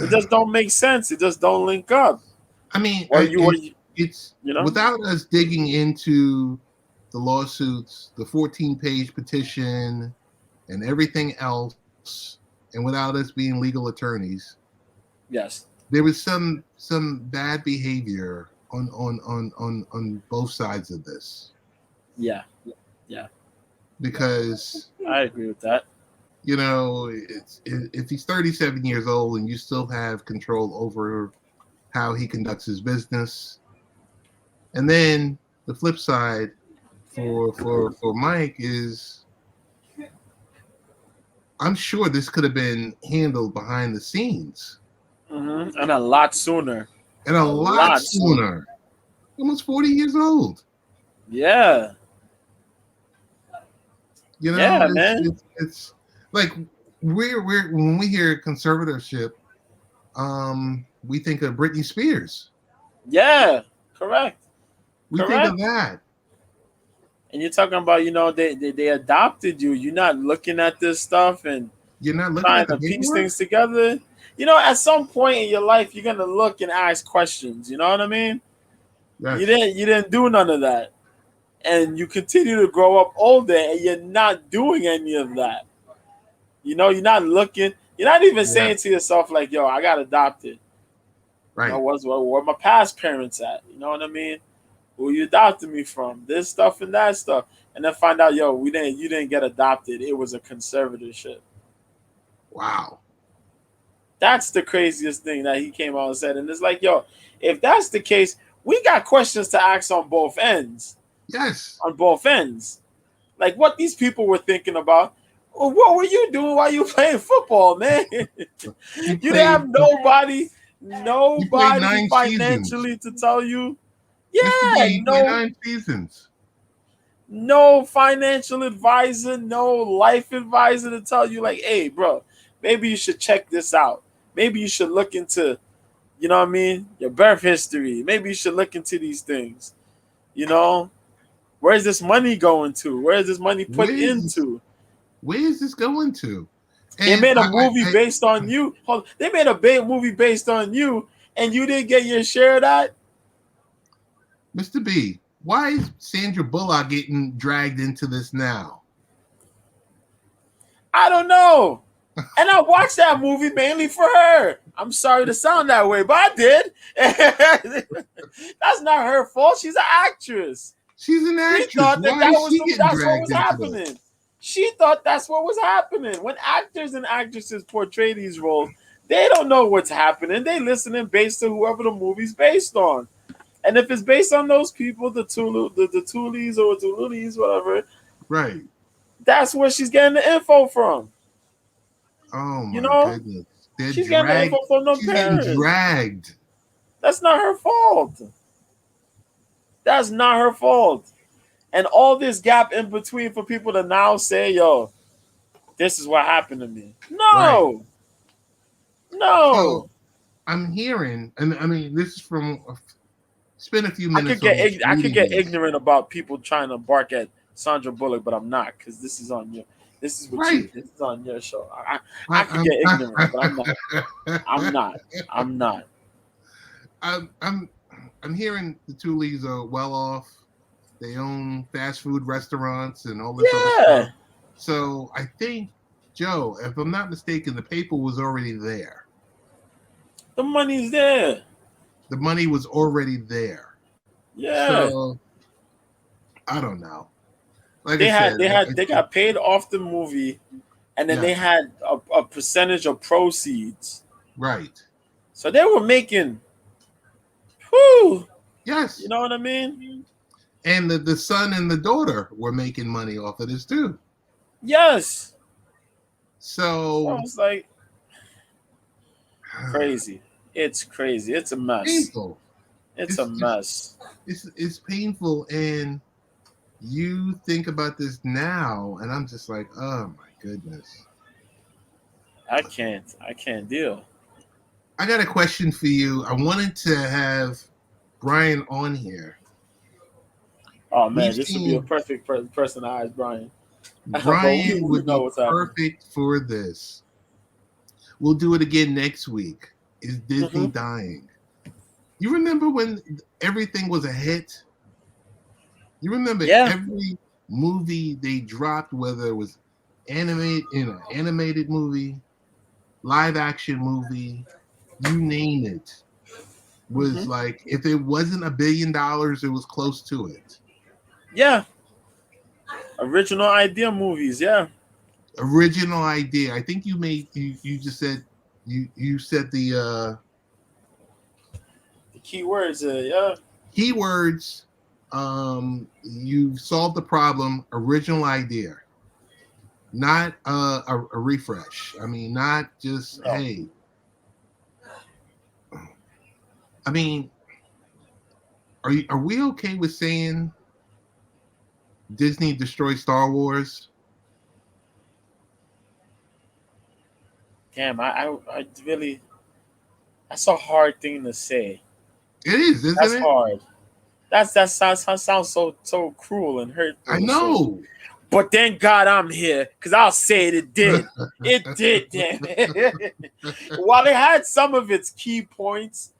just don't make sense. It just don't link up. I mean, without us digging into the lawsuits, the 14-page petition, and everything else, and without us being legal attorneys, yes, there was some bad behavior on both sides of this. Yeah. Because I agree with that. If he's 37 years old and you still have control over how he conducts his business, and then the flip side for Mike is, I'm sure this could have been handled behind the scenes, and a lot sooner. Almost 40 years old. Yeah. You know, Yeah, man. it's like we're when we hear conservatorship, we think of Britney Spears. Yeah, correct. We think of Correct. that. And you're talking about, they adopted you. You're not looking at this stuff and You're not looking trying at the to piece paperwork. things together. At some point in your life, you're gonna look and ask questions. You know what I mean? You Yes. didn't. You didn't do none of that, and you continue to grow up older, and you're not doing any of that. You're not looking. You're not even Yeah. saying to yourself like, "Yo, I got adopted." Right. Where my past parents at? You know what I mean? Who you adopted me from? This stuff and that stuff, and then find out, yo, we didn't. You didn't get adopted. It was a conservatorship. Wow. That's the craziest thing that he came out and said. And it's like, yo, if that's the case, we got questions to ask on both ends. Yes. On both ends. Like what these people were thinking about. Well, what were you doing while you were playing football, man? You didn't have nobody played 9 financially to tell you. Mr. Yeah, B, you played 9 seasons. no financial advisor, no life advisor to tell you, like, hey, bro, maybe you should check this out. Maybe you should look into, you know what I mean, your birth history. Maybe you should look into these things. Where's this money going to? Where is this money put into? Where is this going to? They made a movie based on you. They made a movie based on you, and you didn't get your share of that? Mr. B, why is Sandra Bullock getting dragged into this now? I don't know. And I watched that movie mainly for her. I'm sorry to sound that way, but I did. That's not her fault. She's an actress. She's an actress. She thought that's what was happening. She thought that's what was happening. When actors and actresses portray these roles, they don't know what's happening. They listening based on whoever the movie's based on. And if it's based on those people, the Toolies or Toolies, whatever, right? That's where she's getting the info from. Oh my goodness! She's getting the info from them parents. Getting dragged. That's not her fault. That's not her fault. And all this gap in between for people to now say, "Yo, this is what happened to me." No, no. So, I'm hearing, and I mean, this is from. Spend a few minutes. I could get ignorant about people trying to bark at Sandra Bullock, but I'm not, because this is on you. This is what you. This is on your show. I could get ignorant, but I'm not. I'm not. I'm hearing the Toolies are well off. They own fast food restaurants and all this other stuff. So I think, Joe, if I'm not mistaken, the paper was already there. The money's there. The money was already there. Yeah. So I don't know. Like they got paid off the movie, and then they had a percentage of proceeds. Right. So they were making. Whew. Yes. You know what I mean? And the son and the daughter were making money off of this too. Yes. So it's like crazy. It's crazy. It's a mess. Painful. It's a mess. It's painful, and you think about this now, and I'm just like, oh my goodness. I can't deal. I got a question for you. I wanted to have Brian on here. Oh man, this would be a perfect person to ask Brian. Brian would be perfect for this. We'll do it again next week. Is Disney dying? You remember when everything was a hit? You remember every movie they dropped, whether it was animated movie, live action movie, you name it, was like, if it wasn't $1 billion, it was close to it. Yeah. Original idea movies, yeah. Original idea. I think you just said you said the keywords, yeah. Keywords. You solved the problem. Original idea, not a refresh. I mean, not just hey. I mean, are we okay with saying Disney destroyed Star Wars? Damn, I really. That's a hard thing to say. It is, That's isn't it? hard. That sounds so cruel and hurtful I to say. know. But thank God I'm here, because I'll say it. It did. It did. Damn it. While it had some of its key points,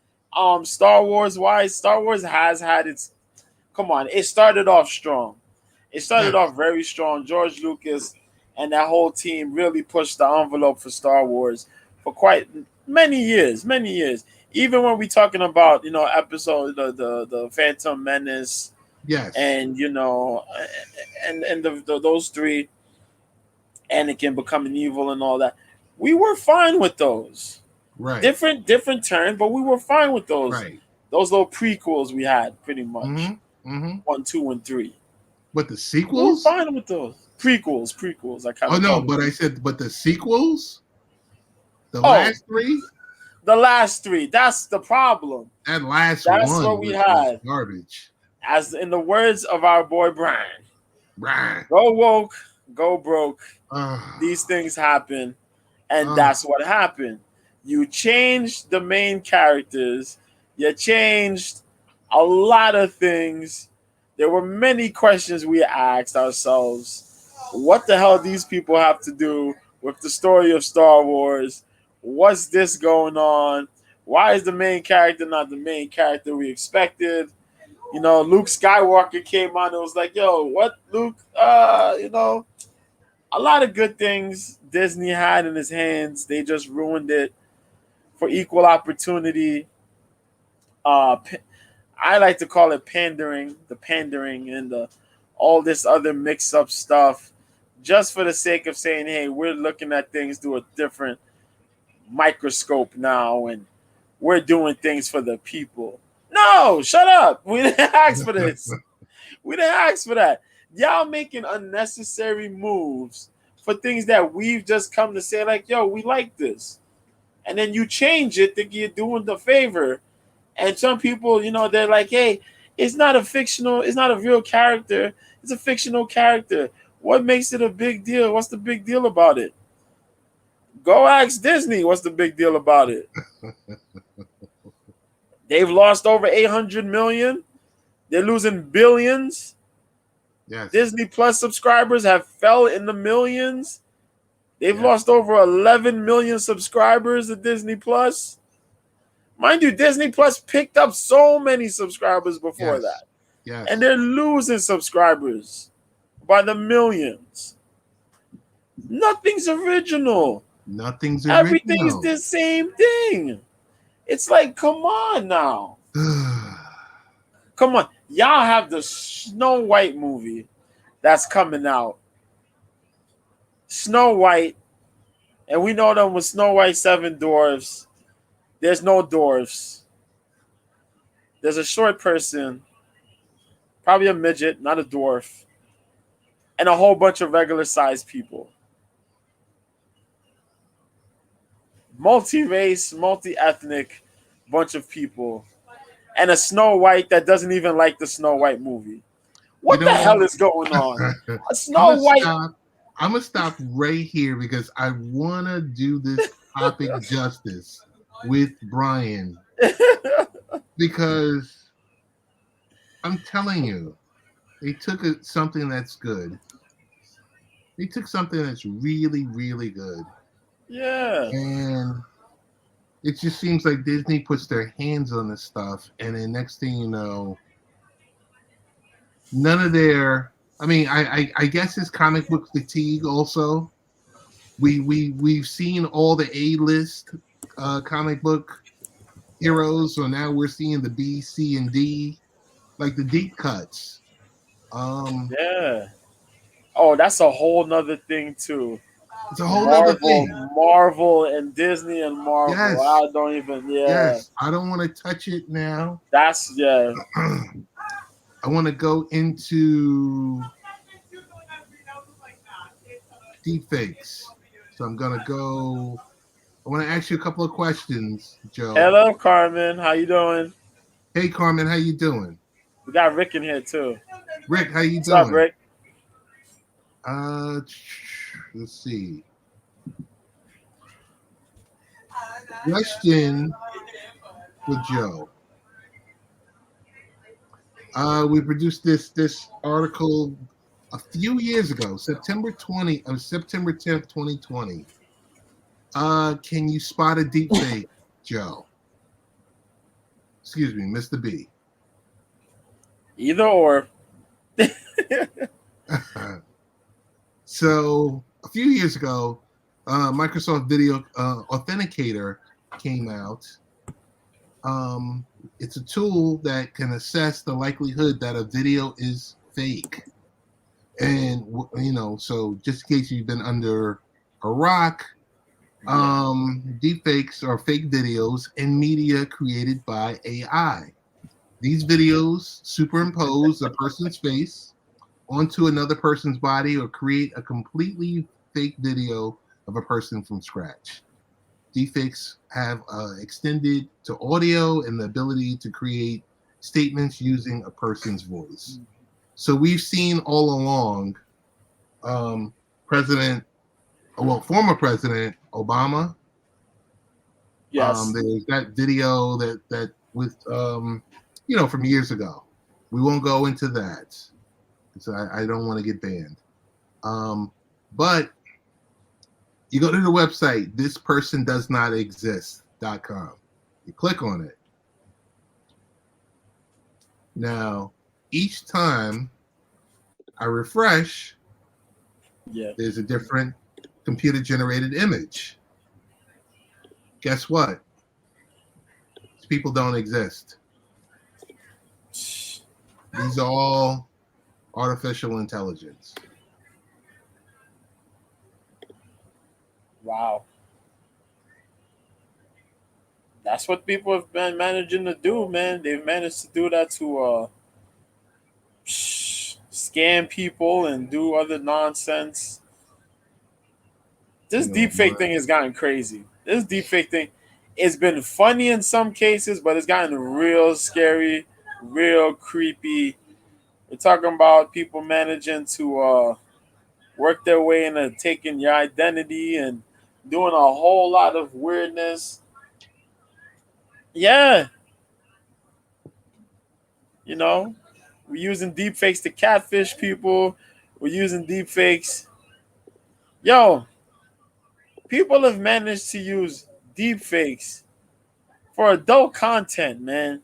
Star Wars wise, Star Wars has had its. Come on, it started off strong. It started Yes. off very strong. George Lucas and that whole team really pushed the envelope for Star Wars for quite many years, many years. Even when we talking about episode the Phantom Menace Yes. and and those three, Anakin becoming evil and all that, we were fine with those. Right. Different turn, but we were fine with those. Right. Those little prequels we had pretty much. Mm-hmm. Mm-hmm. 1, 2, and 3. But the We were sequels? fine with those prequels. I kind Oh of no, but I said, but the sequels, the Oh. last three, the last 3. That's the problem. that last That's one what we was had. garbage. As in the words of our boy Brian, Right. go woke, go broke. Ah. These things happen, and that's what happened. You changed the main characters. You changed a lot of things. There were many questions we asked ourselves. What the hell these people have to do with the story of Star Wars? What's this going on? Why is the main character not the main character we expected? Luke Skywalker came on and was like, yo, what, Luke? A lot of good things Disney had in his hands. They just ruined it for equal opportunity. I like to call it pandering, and all this other mix-up stuff, just for the sake of saying, hey, we're looking at things through a different microscope now, and we're doing things for the people. No, shut up. We didn't ask for this. We didn't ask for that. Y'all making unnecessary moves for things that we've just come to say, like, yo, we like this. And then you change it, thinking you're doing the favor. And some people, they're like, hey, it's not a real character. It's a fictional character. What makes it a big deal? What's the big deal about it? Go ask Disney what's the big deal about it. They've lost over 800 million. They're losing billions. Yes. Disney Plus subscribers have fell in the millions. They've Yes. lost over 11 million subscribers to Disney Plus. Mind you, Disney Plus picked up so many subscribers before Yes. that. Yes. And they're losing subscribers by the millions. Nothing's original. Nothing's original. Everything's the same thing. It's like, come on now. Come on. Y'all have the Snow White movie that's coming out. Snow White. And we know them with Snow White, 7 dwarfs. There's no dwarfs. There's a short person, probably a midget, not a dwarf, and a whole bunch of regular-sized people. Multi-race, multi-ethnic bunch of people. And a Snow White that doesn't even like the Snow White movie. What the hell is going on? A Snow White. I'm going to stop right here because I want to do this topic justice with Brian. Because I'm telling you, they took something that's good. They took something that's really, really good. Yeah. And it just seems like Disney puts their hands on this stuff, and then next thing you know, none of their. I mean, I guess it's comic book fatigue. Also, we've seen all the A-list comic book heroes, so now we're seeing the B, C, and D, like the deep cuts. Yeah. Oh, that's a whole nother thing too. It's a whole other thing. Marvel and Disney and Marvel. Yes. I don't even. Yeah. Yes, I don't want to touch it now. That's yeah. I want to go into DeepFakes. So I'm gonna go. I want to ask you a couple of questions, Joe. Hello, Carmen. How you doing? Hey, Carmen. How you doing? We got Rick in here too. Rick, how you What's doing? up, Rick? Let's see. Question for Joe. We produced this article a few years ago, September 10th, 2020. Can you spot a deep fake, Joe? Excuse me, Mr. B. Either or. So a few years ago, Microsoft Video Authenticator came out. It's a tool that can assess the likelihood that a video is fake. And, so just in case you've been under a rock, deepfakes are fake videos and media created by AI. These videos superimpose a person's face onto another person's body or create a completely fake video of a person from scratch. Deepfakes have extended to audio and the ability to create statements using a person's voice. So we've seen all along former President Obama. Yes. There's that video that with from years ago. We won't go into that. So I don't want to get banned. But you go to the website, thispersondoesnotexist.com. You click on it. Now, each time I refresh, there's a different computer-generated image. Guess what? These people don't exist. These are all artificial intelligence. Wow. That's what people have been managing to do, man. They've managed to do that to scam people and do other nonsense. This deepfake thing has gotten crazy. This deepfake thing, it's been funny in some cases, but it's gotten real scary, real creepy. We're talking about people managing to work their way into taking your identity and doing a whole lot of weirdness. Yeah. We're using deepfakes to catfish people. We're using deepfakes. Yo, people have managed to use deepfakes for adult content, man.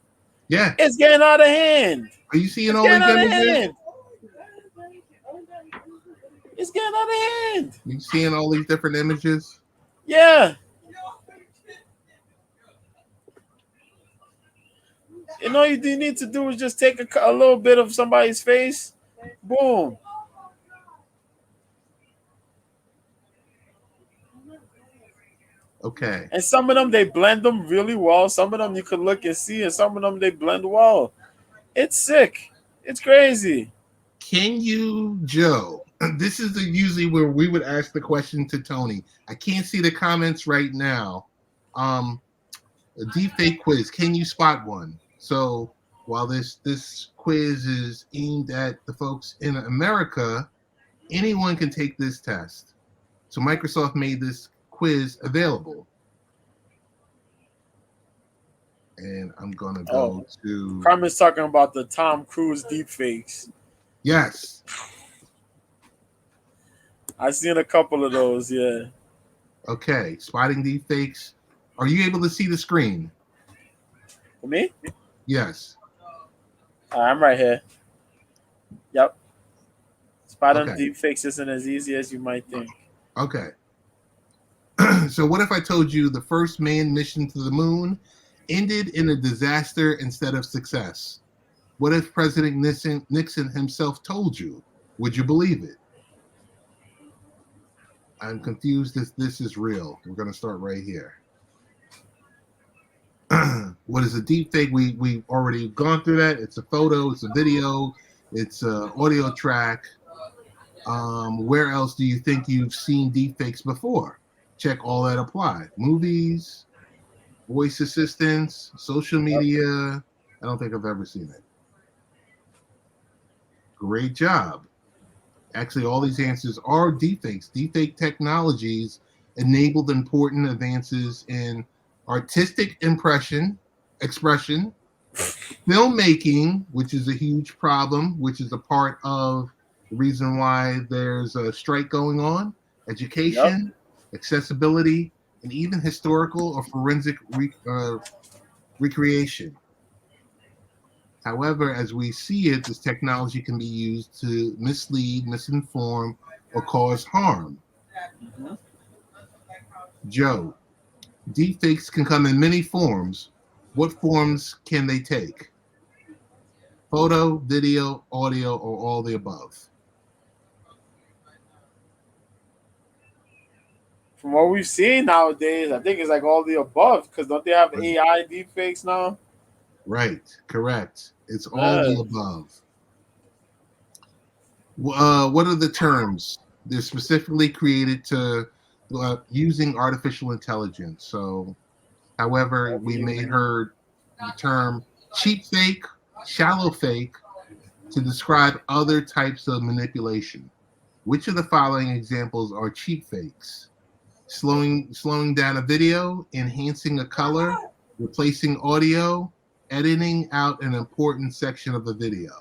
Yeah. It's getting out of hand. Are you seeing all these images? It's getting out of hand. You seeing all these different images? Yeah. And all you need to do is just take a little bit of somebody's face. Boom. Okay. And some of them, they blend them really well. Some of them you could look and see, and some of them they blend well. It's sick. It's crazy. Can you, Joe? This is usually where we would ask the question to Tony. I can't see the comments right now. A deepfake quiz. Can you spot one? So while this quiz is aimed at the folks in America, anyone can take this test. So Microsoft made this quiz available. And I'm going to go to... Carmen's talking about the Tom Cruise deepfakes. Yes. I've seen a couple of those, yeah. Okay, spotting deepfakes. Are you able to see the screen? For me? Yes. I'm right here. Yep. Spotting deepfakes isn't as easy as you might think. Okay. So what if I told you the first manned mission to the moon ended in a disaster instead of success? What if President Nixon himself told you? Would you believe it? I'm confused if this is real. We're going to start right here. What is a deepfake? We've already gone through that. It's a photo, it's a video, it's an audio track. Where else do you think you've seen deepfakes before? Check all that apply. Movies, voice assistants, social media. I don't think I've ever seen it. Great job. Actually, all these answers are deepfakes. Deepfake technologies enabled important advances in artistic expression, filmmaking, which is a huge problem, which is a part of the reason why there's a strike going on, education, accessibility, and even historical or forensic recreation. However, as we see it, this technology can be used to mislead, misinform, or cause harm. Joe, deepfakes can come in many forms. What forms can they take? Photo, video, audio, or all the above? From what we've seen nowadays, I think it's like all the above. Because don't they have AI deepfakes now? Right, correct. It's all the above. What are the terms? They're specifically created to using artificial intelligence. So, however, we may heard the term cheap fake, shallow fake to describe other types of manipulation. Which of the following examples are cheap fakes? Slowing down a video, enhancing a color, replacing audio, editing out an important section of a video.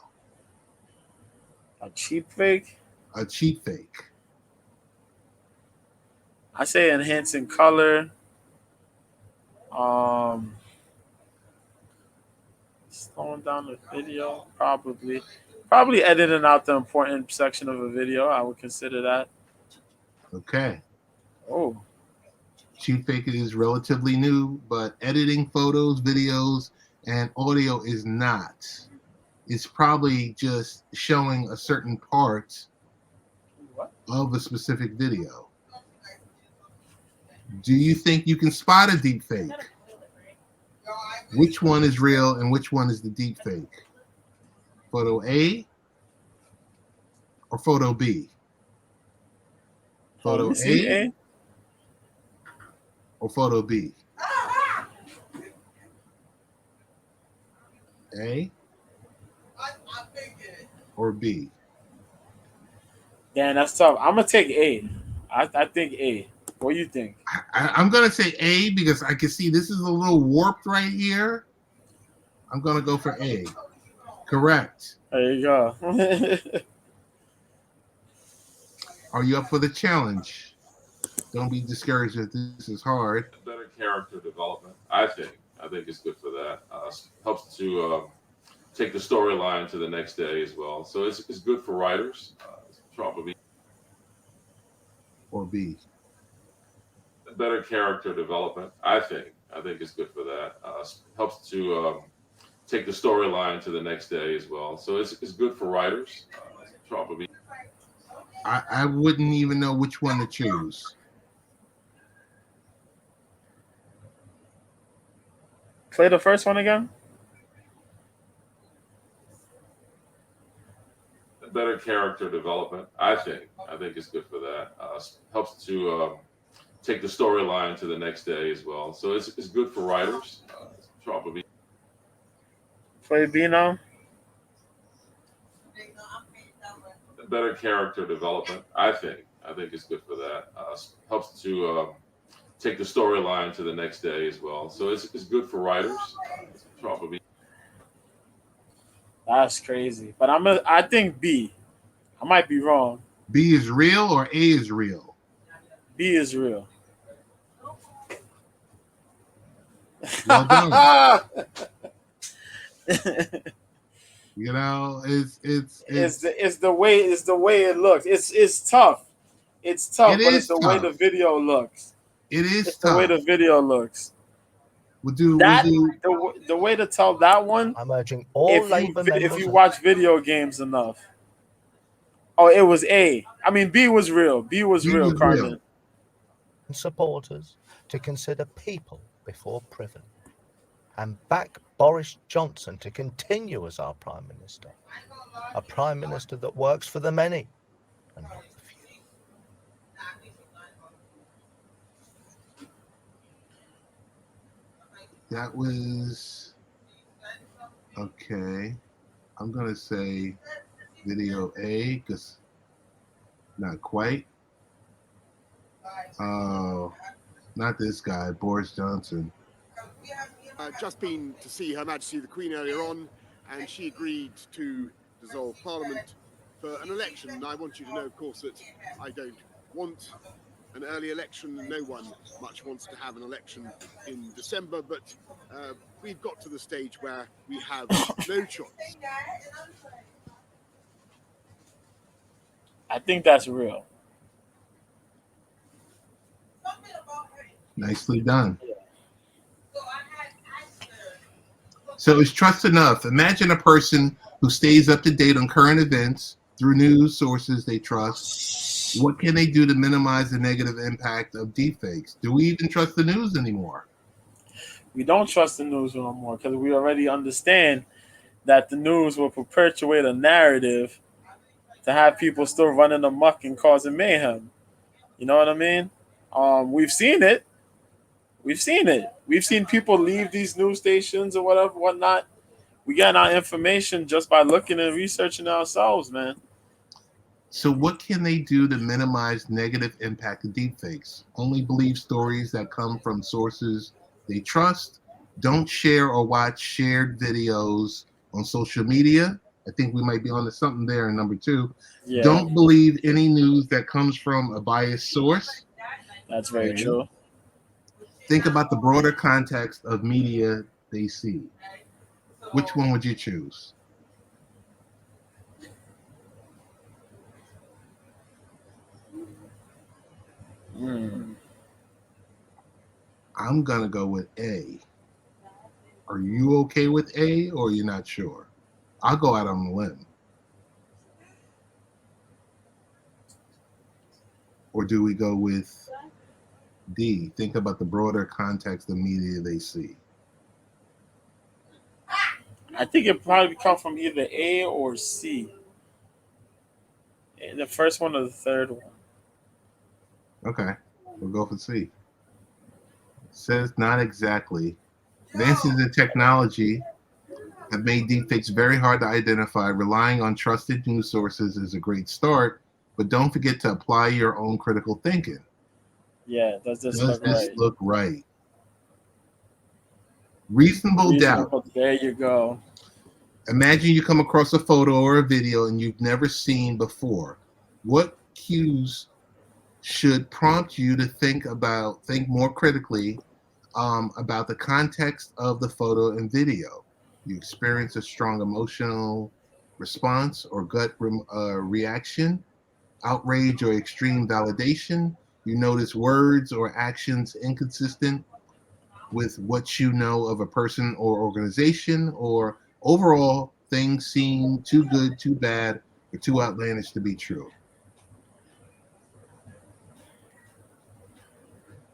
A cheap fake? A cheap fake. I say enhancing color. Slowing down the video, probably editing out the important section of a video. I would consider that. Okay. Oh, cheap fake is relatively new, but editing photos, videos, and audio is not. It's probably just showing a certain part of a specific video. Do you think you can spot a deep fake? Which one is real and which one is the deep fake? Photo A or photo B? Photo A or photo B? A or B? damn, that's tough. I'm gonna take A. I think A. What do you think? I'm gonna say A because I can see this is a little warped right here. I'm gonna go for A. Correct. There you go. Are you up for the challenge? Don't be discouraged if this is hard. Better character development, I think. I think it's good for that. Helps to take the storyline to the next day as well. So it's good for writers. Probably. Or B. Better character development, I think. I think it's good for that. Helps to take the storyline to the next day as well. So it's good for writers. Probably. I wouldn't even know which one to choose. Play the first one again. Better character development, I think. I think it's good for that. Helps to take the storyline to the next day as well. So it's good for writers. Probably. Play B now. Better character development, I think. I think it's good for that. Helps to take the storyline to the next day as well. So it's good for writers. Probably. That's crazy. But I think B. I might be wrong. B is real or A is real? B is real. Well done. You know, it's the way it looks. It's tough. It's tough, but it's the way the video looks. It is it's tough. The way the video looks. The way to tell that one. I'm urging all Labour members. If you watch video games enough. Oh, it was A. I mean, B was real. B was real, Carmen. Supporters to consider people before privilege and back Boris Johnson to continue as our Prime Minister. A Prime Minister that works for the many and not the few. That was okay. I'm gonna say video A because not quite. Not this guy, Boris Johnson. just been to see Her Majesty the Queen earlier on, and she agreed to dissolve Parliament for an election. And I want you to know, of course, that I don't want an early election. No one much wants to have an election in December, but we've got to the stage where we have no choice. I think that's real. Nicely done. So is trust enough? Imagine a person who stays up to date on current events through news sources they trust. What can they do to minimize the negative impact of deepfakes? Do we even trust the news anymore? We don't trust the news no more because we already understand that the news will perpetuate a narrative to have people still running amok and causing mayhem. You know what I mean? We've seen it. We've seen people leave these news stations or whatever, whatnot. We get our information just by looking and researching ourselves, man. So what can they do to minimize negative impact of deepfakes? Only believe stories that come from sources they trust. Don't share or watch shared videos on social media. I think we might be onto something there in number 2. Yeah. Don't believe any news that comes from a biased source. That's very true. Think about the broader context of media they see. Which one would you choose? I'm going to go with A. Are you okay with A, or you're not sure? I'll go out on a limb. Or do we go with D? Think about the broader context of media they see. I think it probably come from either A or C. The first one or the third one. Okay, we'll go for C. It says not exactly. Advances in technology have made deepfakes very hard to identify. Relying on trusted news sources is a great start, but don't forget to apply your own critical thinking. Yeah, does this look right? Reasonable doubt. There you go. Imagine you come across a photo or a video and you've never seen before. What cues should prompt you to think more critically about the context of the photo and video? You experience a strong emotional response or gut reaction, outrage or extreme validation. You notice words or actions inconsistent with what you know of a person or organization, or overall things seem too good, too bad, or too outlandish to be true.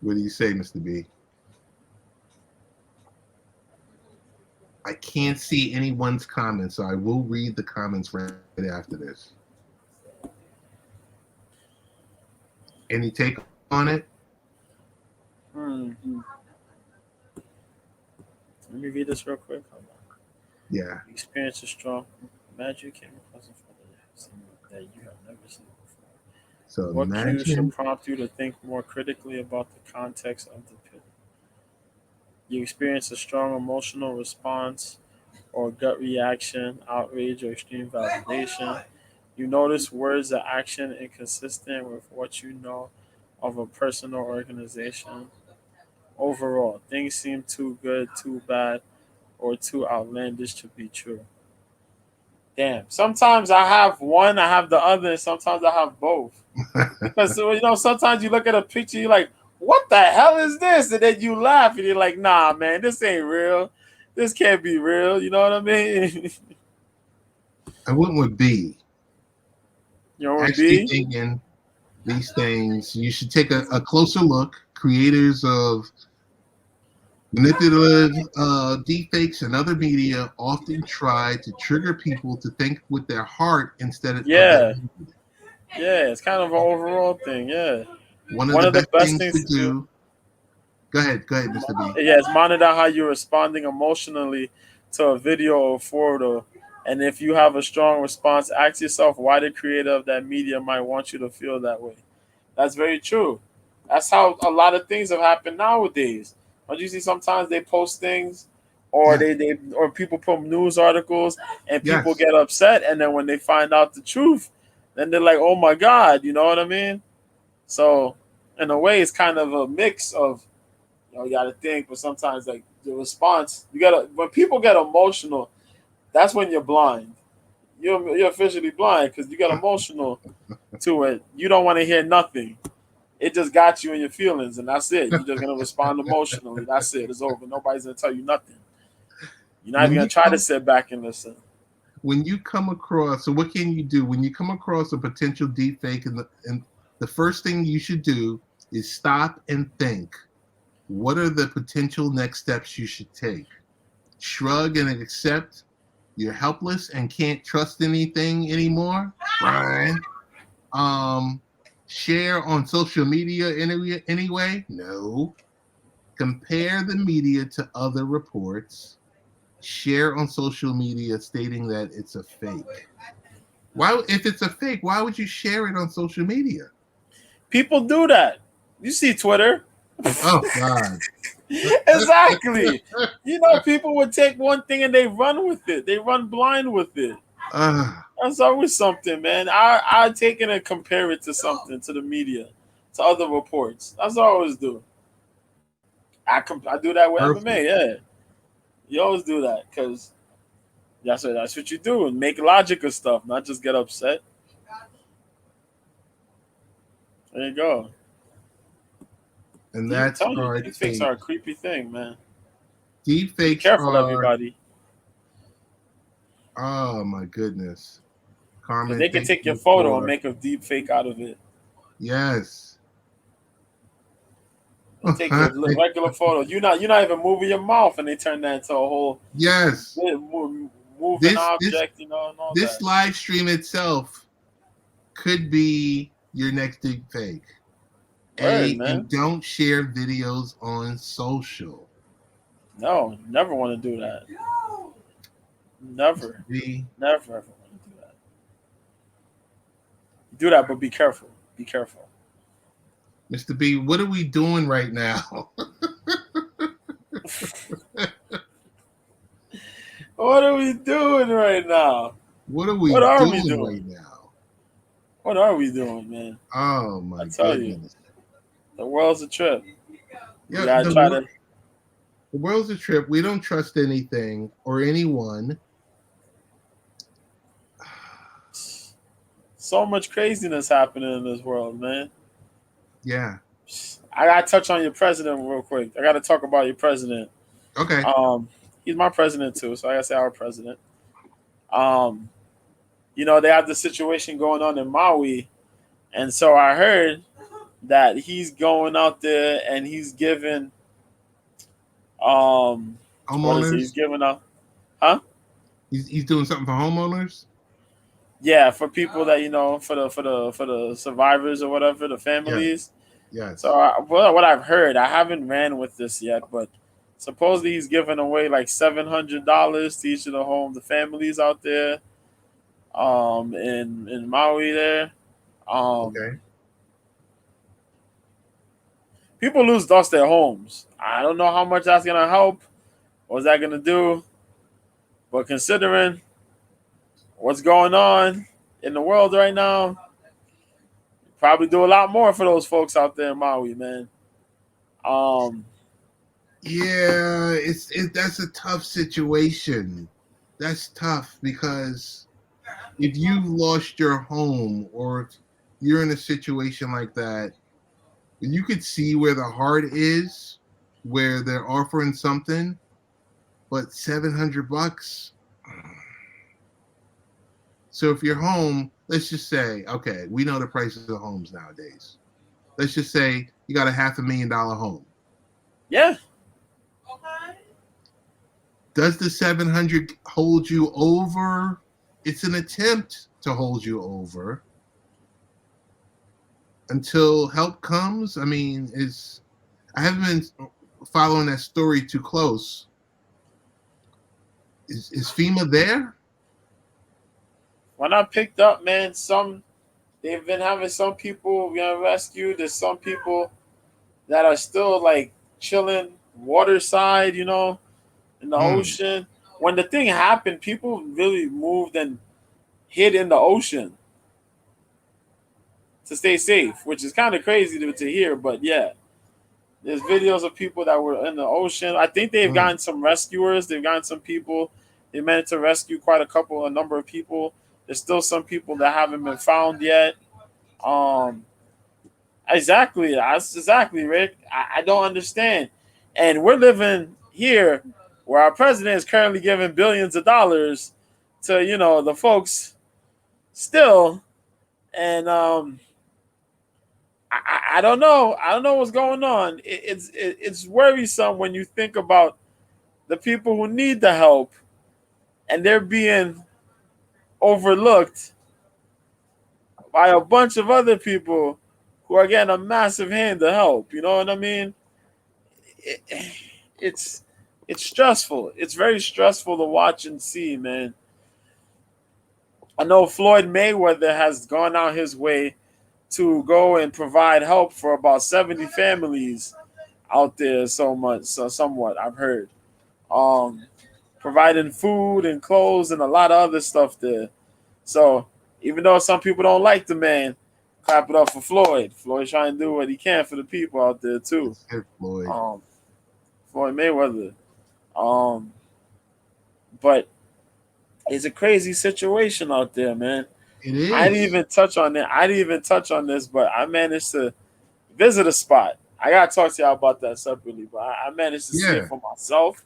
What do you say, Mr. B? I can't see anyone's comments, so I will read the comments right after this. Any take on it? Let me read this real quick. Hold on. Yeah. Experience is strong. Imagine you came across a photo that you have never seen before. So what cues should prompt you to think more critically about the context of the picture? You experience a strong emotional response or gut reaction, outrage or extreme validation. You notice words or action inconsistent with what you know of a person or organization. Overall, things seem too good, too bad, or too outlandish to be true. Damn. Sometimes I have one, I have the other, and sometimes I have both. Because sometimes you look at a picture, you're like, what the hell is this? And then you laugh and you're like, nah, man, this ain't real. This can't be real. You know what I mean? I went with B. You went with Actually B? thinking these things, you should take a closer look. Creators of manipulative deepfakes and other media often try to trigger people to think with their heart instead of Yeah, it's kind of an overall thing. Yeah, one of the best things to do. Go ahead, Mr. B. Yeah, it's monitor how you're responding emotionally to a video or photo, and if you have a strong response, ask yourself why the creator of that media might want you to feel that way. That's very true. That's how a lot of things have happened nowadays. Don't you see sometimes they post things, or Yeah. they or people put news articles, and people Yes. get upset, and then when they find out the truth, then they're like, "Oh my God," you know what I mean? So, in a way, it's kind of a mix of, you got to think, but sometimes like the response, you gotta when people get emotional, that's when you're blind. You're officially blind because you get emotional to it. You don't want to hear nothing. It just got you in your feelings, and that's it. You're just gonna respond emotionally. That's it. It's over. Nobody's gonna tell you nothing. You're not even When gonna you try to come sit back and listen. when you come across, so what can you do when you come across a potential deep fake? And the first thing you should do is stop and think. What are the potential next steps you should take? Shrug and accept you're helpless and can't trust anything anymore, Brian. Share on social media anyway? No. Compare the media to other reports. Share on social media stating that it's a fake. Why, if it's a fake, why would you share it on social media? People do that. You see Twitter. Oh God. Exactly. People would take one thing and they run with it. They run blind with it. That's always something, man. I take it and compare it to something, to the media, to other reports. That's what I always do. I do that with Perfect. MMA. Yeah, you always do that because that's what you do, and make logic of stuff, not just get upset. There you go. And I'm that's telling you, our deepfakes take. are a creepy thing, man. Deep Be fakes careful, are. everybody, Oh my goodness. because Carmen, they can thank take your you photo and for. make a deep fake out of it. Yes. They take your regular photo. You're not even moving your mouth, and they turn that into a whole Yes. moving This object, and all this that. live stream itself could be your next deep fake. Word, man. And don't share videos on social. No, never want to do that. Never, B, never ever want to do that. Do that, but be careful. Be careful. Mr. B, what are we doing right now? What are we doing right now? What are we What are we doing right doing? now? What are we doing, man? Oh my I tell you, goodness. the world's a trip. You Yeah, gotta try to. the world's a trip. We don't trust anything or anyone. So much craziness happening in this world, man. Yeah. I gotta touch on your president real quick. I gotta talk about your president. Okay. He's my president too, so I gotta say our president. They have the situation going on in Maui, and so I heard that he's going out there and he's giving what is it? He's Homeowners. giving a He's doing something for homeowners. yeah, for people that for the survivors or whatever, the families. Yes. So what I've heard, I haven't ran with this yet, but supposedly he's giving away like $700 to each of the families out there, in Maui there. Okay. People lost their homes. I don't know how much that's gonna help. What's that gonna do? But considering what's going on in the world right now, probably do a lot more for those folks out there in Maui, man. Yeah, that's a tough situation. That's tough because if you've lost your home or if you're in a situation like that, you could see where the heart is, where they're offering something, but $700. So if you're home, let's just say, okay, we know the prices of homes nowadays. Let's just say you got a $500,000 home. Yeah. Does the 700 hold you over? It's an attempt to hold you over until help comes. I mean, I haven't been following that story too close. Is FEMA there? When I picked up, man, they've been having some people rescued. There's some people that are still like chilling water side, you know, in the Mm. ocean. When the thing happened, people really moved and hid in the ocean to stay safe, which is kind of crazy to hear. But yeah, there's videos of people that were in the ocean. I think they've gotten some rescuers. They've gotten some people. They managed to rescue quite a number of people. There's still some people that haven't been found yet. Exactly. That's exactly, Rick. I don't understand. And we're living here where our president is currently giving billions of dollars to, you know, the folks still. And I don't know. I don't know what's going on. It's worrisome when you think about the people who need the help and they're being overlooked by a bunch of other people who are getting a massive hand to help. You know what I mean? It's stressful. It's very stressful to watch and see, man. I know Floyd Mayweather has gone out his way to go and provide help for about 70 families out there. Somewhat I've heard, providing food and clothes and a lot of other stuff there. So even though some people don't like the man, clap it up for Floyd. Floyd's trying to do what he can for the people out there too. Floyd. Floyd Mayweather. But it's a crazy situation out there, man. It is. I didn't even touch on it. I didn't even touch on this, but I managed to visit a spot. I gotta talk to y'all about that separately, but I managed to see it for myself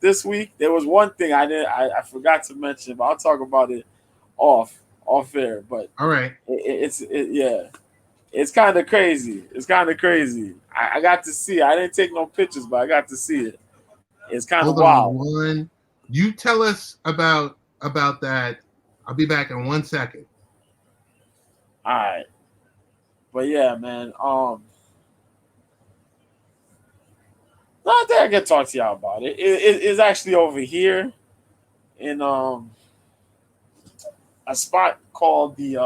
this week. There was one thing I forgot to mention, but I'll talk about it off air. But all right, it's kind of crazy. It's kind of crazy. I got to see it. I didn't take no pictures, but I got to see it. It's kind of wild. One, you tell us about that. I'll be back in 1 second. All right, but yeah, man. I think I can talk to y'all about it. It's actually over here in a spot called the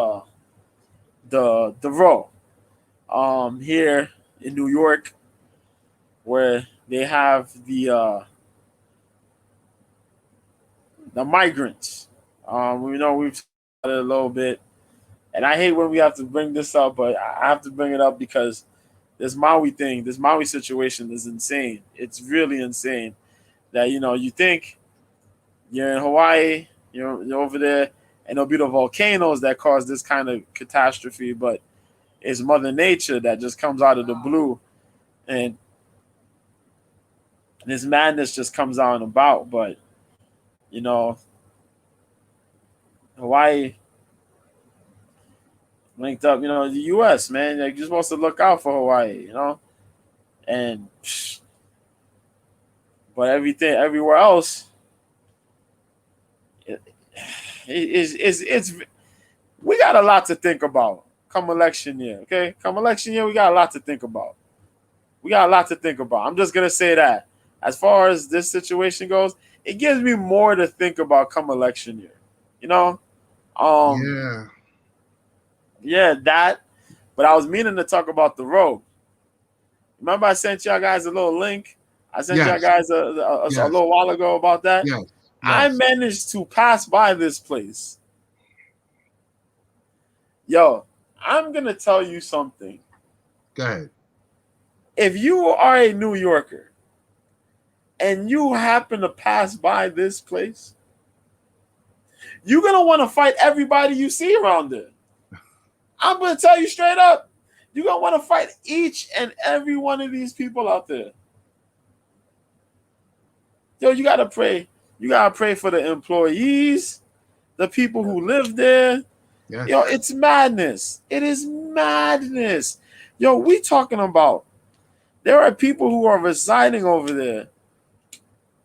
Row, here in New York, where they have the migrants. We know we've talked about it a little bit, and I hate when we have to bring this up, but I have to bring it up because this Maui situation is insane. It's really insane that, you know, you think you're in Hawaii, you're over there, and it'll be the volcanoes that cause this kind of catastrophe, but it's Mother Nature that just comes out of the blue, and this madness just comes out and about. But, you know, Hawaii linked up, you know, the U.S., man. Like, you're supposed to look out for Hawaii, you know? And, but everywhere else, it's we got a lot to think about come election year, okay? Come election year, we got a lot to think about. I'm just going to say that. As far as this situation goes, it gives me more to think about come election year, you know? Yeah, that. But I was meaning to talk about the road. Remember I sent y'all guys a little link? I sent y'all guys a little while ago about that. Yes. I managed to pass by this place. Yo, I'm going to tell you something. Go ahead. If you are a New Yorker and you happen to pass by this place, you're going to want to fight everybody you see around there. I'm going to tell you straight up. You're going to want to fight each and every one of these people out there. Yo, you got to pray. You got to pray for the employees, the people who live there. Yes. Yo, it's madness. It is madness. Yo, we talking about there are people who are residing over there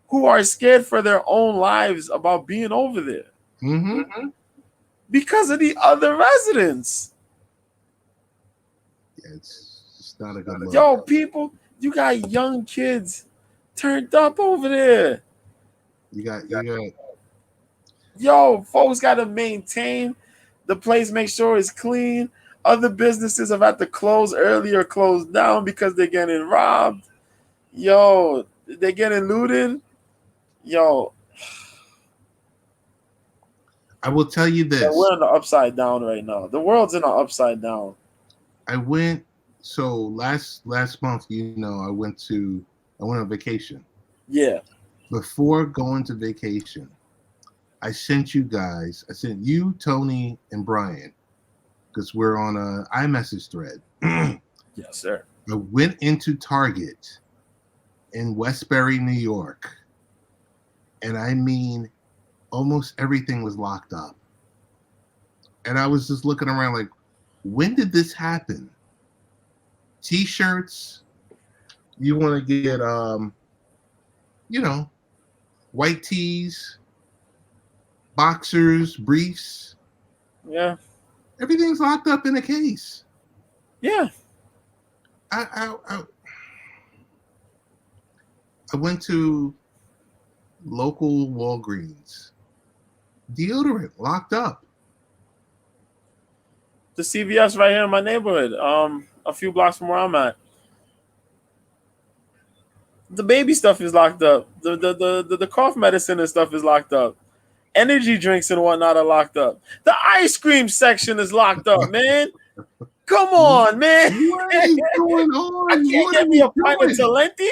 who are scared for their own lives about being over there. Mm-hmm. Because of the other residents. Yeah, it's not a good look. Yo, people, you got young kids turned up over there. You got. Yo, folks got to maintain the place, make sure it's clean. Other businesses have had to close early or close down because they're getting robbed. Yo, They're getting looted. Yo, I will tell you this. we're in the upside down right now. The world's in the upside down. I went last month, I went on vacation. Yeah. Before going to vacation, I sent you, Tony, and Brian, because we're on a iMessage thread. Yes, sir. I went into Target in Westbury, New York, and I mean, almost everything was locked up. And I was just looking around like, when did this happen? T-shirts, you want to get, white tees, boxers, briefs. Yeah. Everything's locked up in a case. Yeah. I went to local Walgreens. Deodorant locked up. The CVS right here in my neighborhood, a few blocks from where I'm at. The baby stuff is locked up. The cough medicine and stuff is locked up. Energy drinks and whatnot are locked up. The ice cream section is locked up, man. Come on, man. What is going on? I can't get me a pint of Talenti.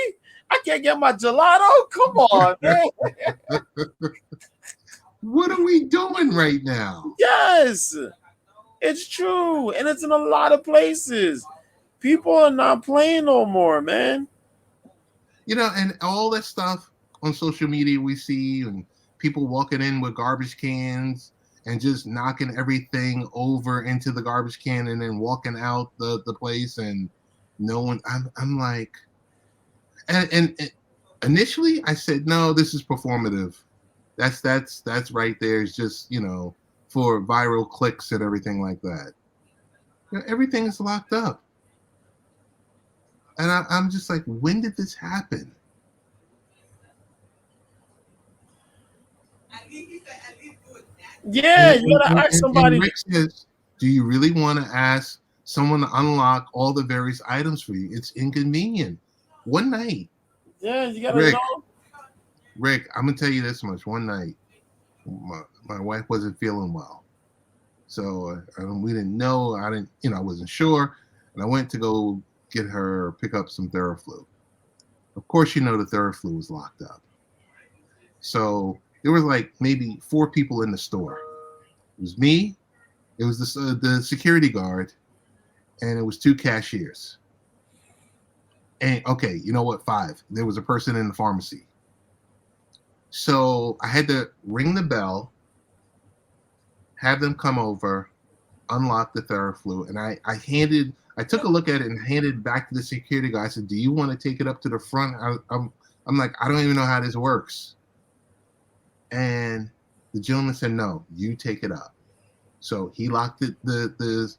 I can't get my gelato. Come on, man. What are we doing right now? Yes, it's true. And it's in a lot of places. People are not playing no more, man. And all that stuff on social media we see, and people walking in with garbage cans and just knocking everything over into the garbage can and then walking out the place, and no one, I'm like, and initially I said, no, this is performative. That's right there. It's just, for viral clicks and everything like that. Everything is locked up. And I'm just like, when did this happen? Yeah, you gotta ask somebody. And Rick says, do you really want to ask someone to unlock all the various items for you? It's inconvenient. One night. Yeah, you gotta know. Rick, I'm gonna tell you this much. One night, my wife wasn't feeling well, so we didn't know. I wasn't sure, and I went to go pick up some Theraflu. Of course, the Theraflu was locked up. So there was like maybe 4 people in the store. It was me, it was the security guard, and it was 2 cashiers. And okay, you know what? 5. There was a person in the pharmacy. So I had to ring the bell, have them come over, unlock the Theraflu, and I took a look at it and handed it back to the security guy. I said, do you want to take it up to the front? I'm like, I don't even know how this works. And the gentleman said, no, you take it up. So he locked the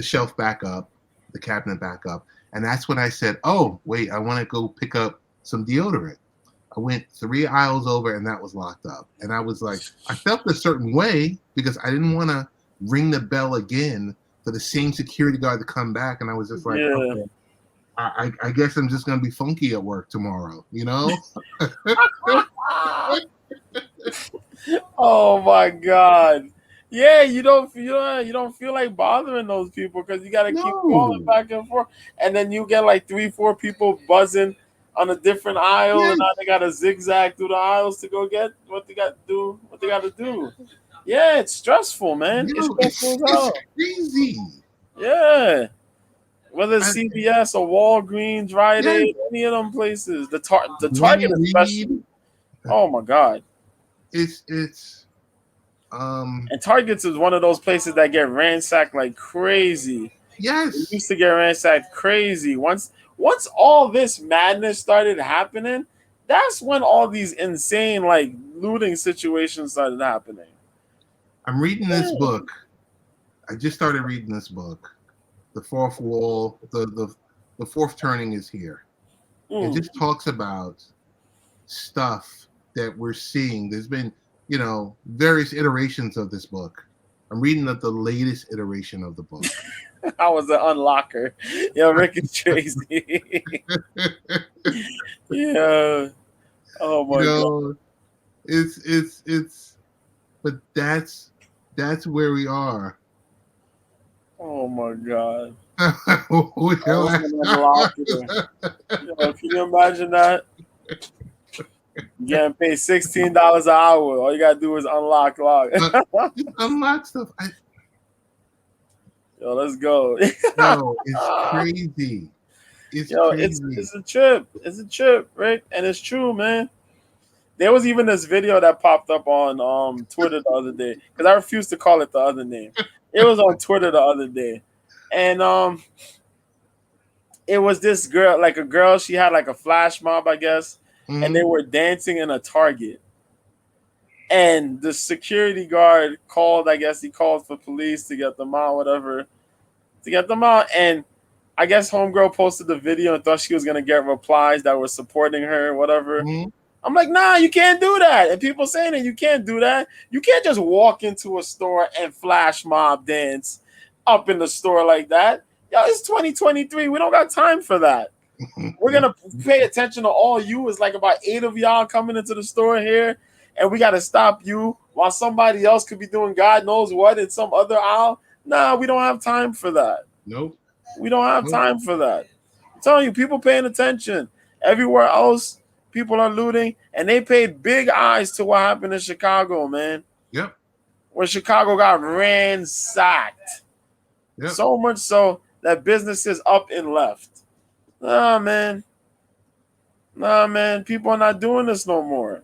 shelf back up, the cabinet back up. And that's when I said, oh, wait, I want to go pick up some deodorant. I went 3 aisles over and that was locked up. And I was like, I felt a certain way because I didn't want to ring the bell again for the same security guard to come back. And I was just like, okay, I guess I'm just going to be funky at work tomorrow, Oh my God. Yeah, you don't feel like bothering those people because you got to keep calling back and forth. And then you get like 3-4 people buzzing on a different aisle, and now they got to zigzag through the aisles to go get what they got to do. Yeah, it's stressful, man. It's stressful as hell. Crazy. Yeah. Whether it's CVS or Walgreens, Rite Aid, any of them places. The Target especially. Oh my God. It's and Targets is one of those places that get ransacked like crazy. Yes. It used to get ransacked crazy. Once all this madness started happening, that's when all these insane like looting situations started happening. I'm reading this book. I just started reading this book. The Fourth Wall, the fourth turning is here. It just talks about stuff that we're seeing. There's been, various iterations of this book I'm reading the latest iteration of the book. I was an unlocker. Yo, Rick is crazy. Yeah. Oh my god. It's but that's where we are. Oh my god. We I was an unlocker. Yo, can you imagine that? Getting paid $16 an hour. All you gotta do is unlock log. Just unlock stuff. Yo, let's go. No, it's crazy. It's Yo, crazy. it's a trip. It's a trip, Rick, and it's true, man. There was even this video that popped up on Twitter the other day because I refused to call it the other name. It was on Twitter the other day, and it was this girl, like a girl. She had like a flash mob, I guess, and they were dancing in a Target. And the security guard called. I guess he called for police to get them out, whatever, to get them out. And I guess homegirl posted the video and thought she was gonna get replies that were supporting her, whatever. I'm like, nah, you can't do that. And people saying that you can't do that. You can't just walk into a store and flash mob dance up in the store like that. Yo, it's 2023. We don't got time for that. We're going to pay attention to all you. It's like about 8 of y'all coming into the store here, and we got to stop you while somebody else could be doing God knows what in some other aisle. Nah, we don't have time for that. Nope. We don't have time for that. I'm telling you, people paying attention. Everywhere else, people are looting, and they paid big eyes to what happened in Chicago, man. Yep. Where Chicago got ransacked. Yep. So much so that businesses up and left. Nah, man. People are not doing this no more.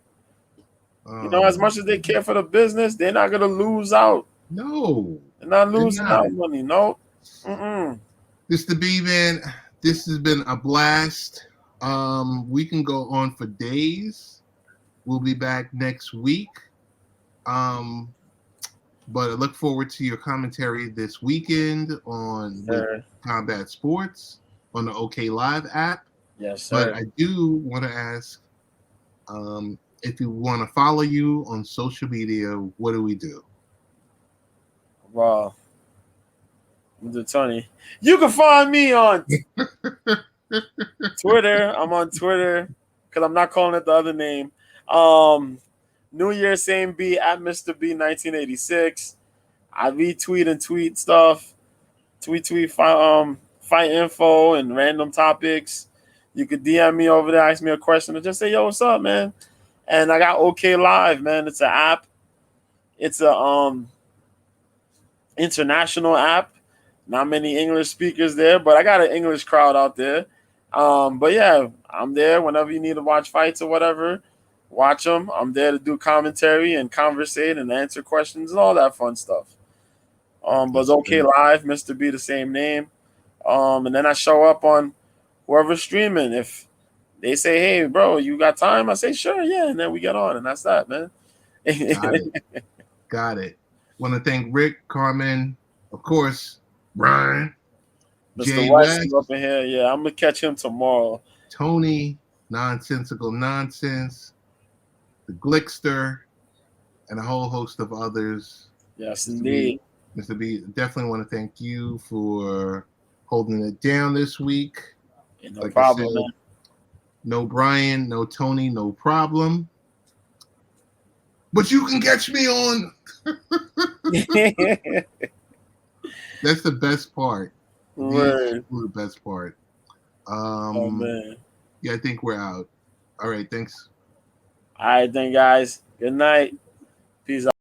As much as they care for the business, they're not going to lose out. No. They're not losing out money. No. Mr. B, man, this has been a blast. We can go on for days. We'll be back next week. But I look forward to your commentary this weekend on Combat Sports on the OK Live app. Yes, sir. But I do want to ask, if you want to follow you on social media, what do we do? Wow. Tony, you can find me on Twitter. I'm on Twitter because I'm not calling it the other name. New Year, same B at Mr. B 1986. I retweet and tweet stuff. Tweet fight info and random topics. You could DM me over there, ask me a question, and just say, "Yo, what's up, man?" And I got OK Live, man. It's an app. It's a international app. Not many English speakers there, but I got an English crowd out there. But yeah, I'm there whenever you need to watch fights or whatever. Watch them. I'm there to do commentary and conversate and answer questions and all that fun stuff. But it's OK Live, Mr. B, the same name. And then I show up on whoever's streaming. If they say, "Hey, bro, you got time?" I say, "Sure, yeah." And then we get on, and that's that, man. Got it. Want to thank Rick, Carmen, of course, Brian, Mr. Jay West West, up in here. Yeah, I'm gonna catch him tomorrow. Tony, Nonsensical Nonsense, the Glickster, and a whole host of others. Yes, indeed. Mr. B, definitely want to thank you for holding it down this week. No problem, man. No Brian, no Tony, no problem. But you can catch me on. That's the best part. Word. The best part. Oh, man. Yeah, I think we're out. All right, thanks. All right, then, guys. Good night. Peace out.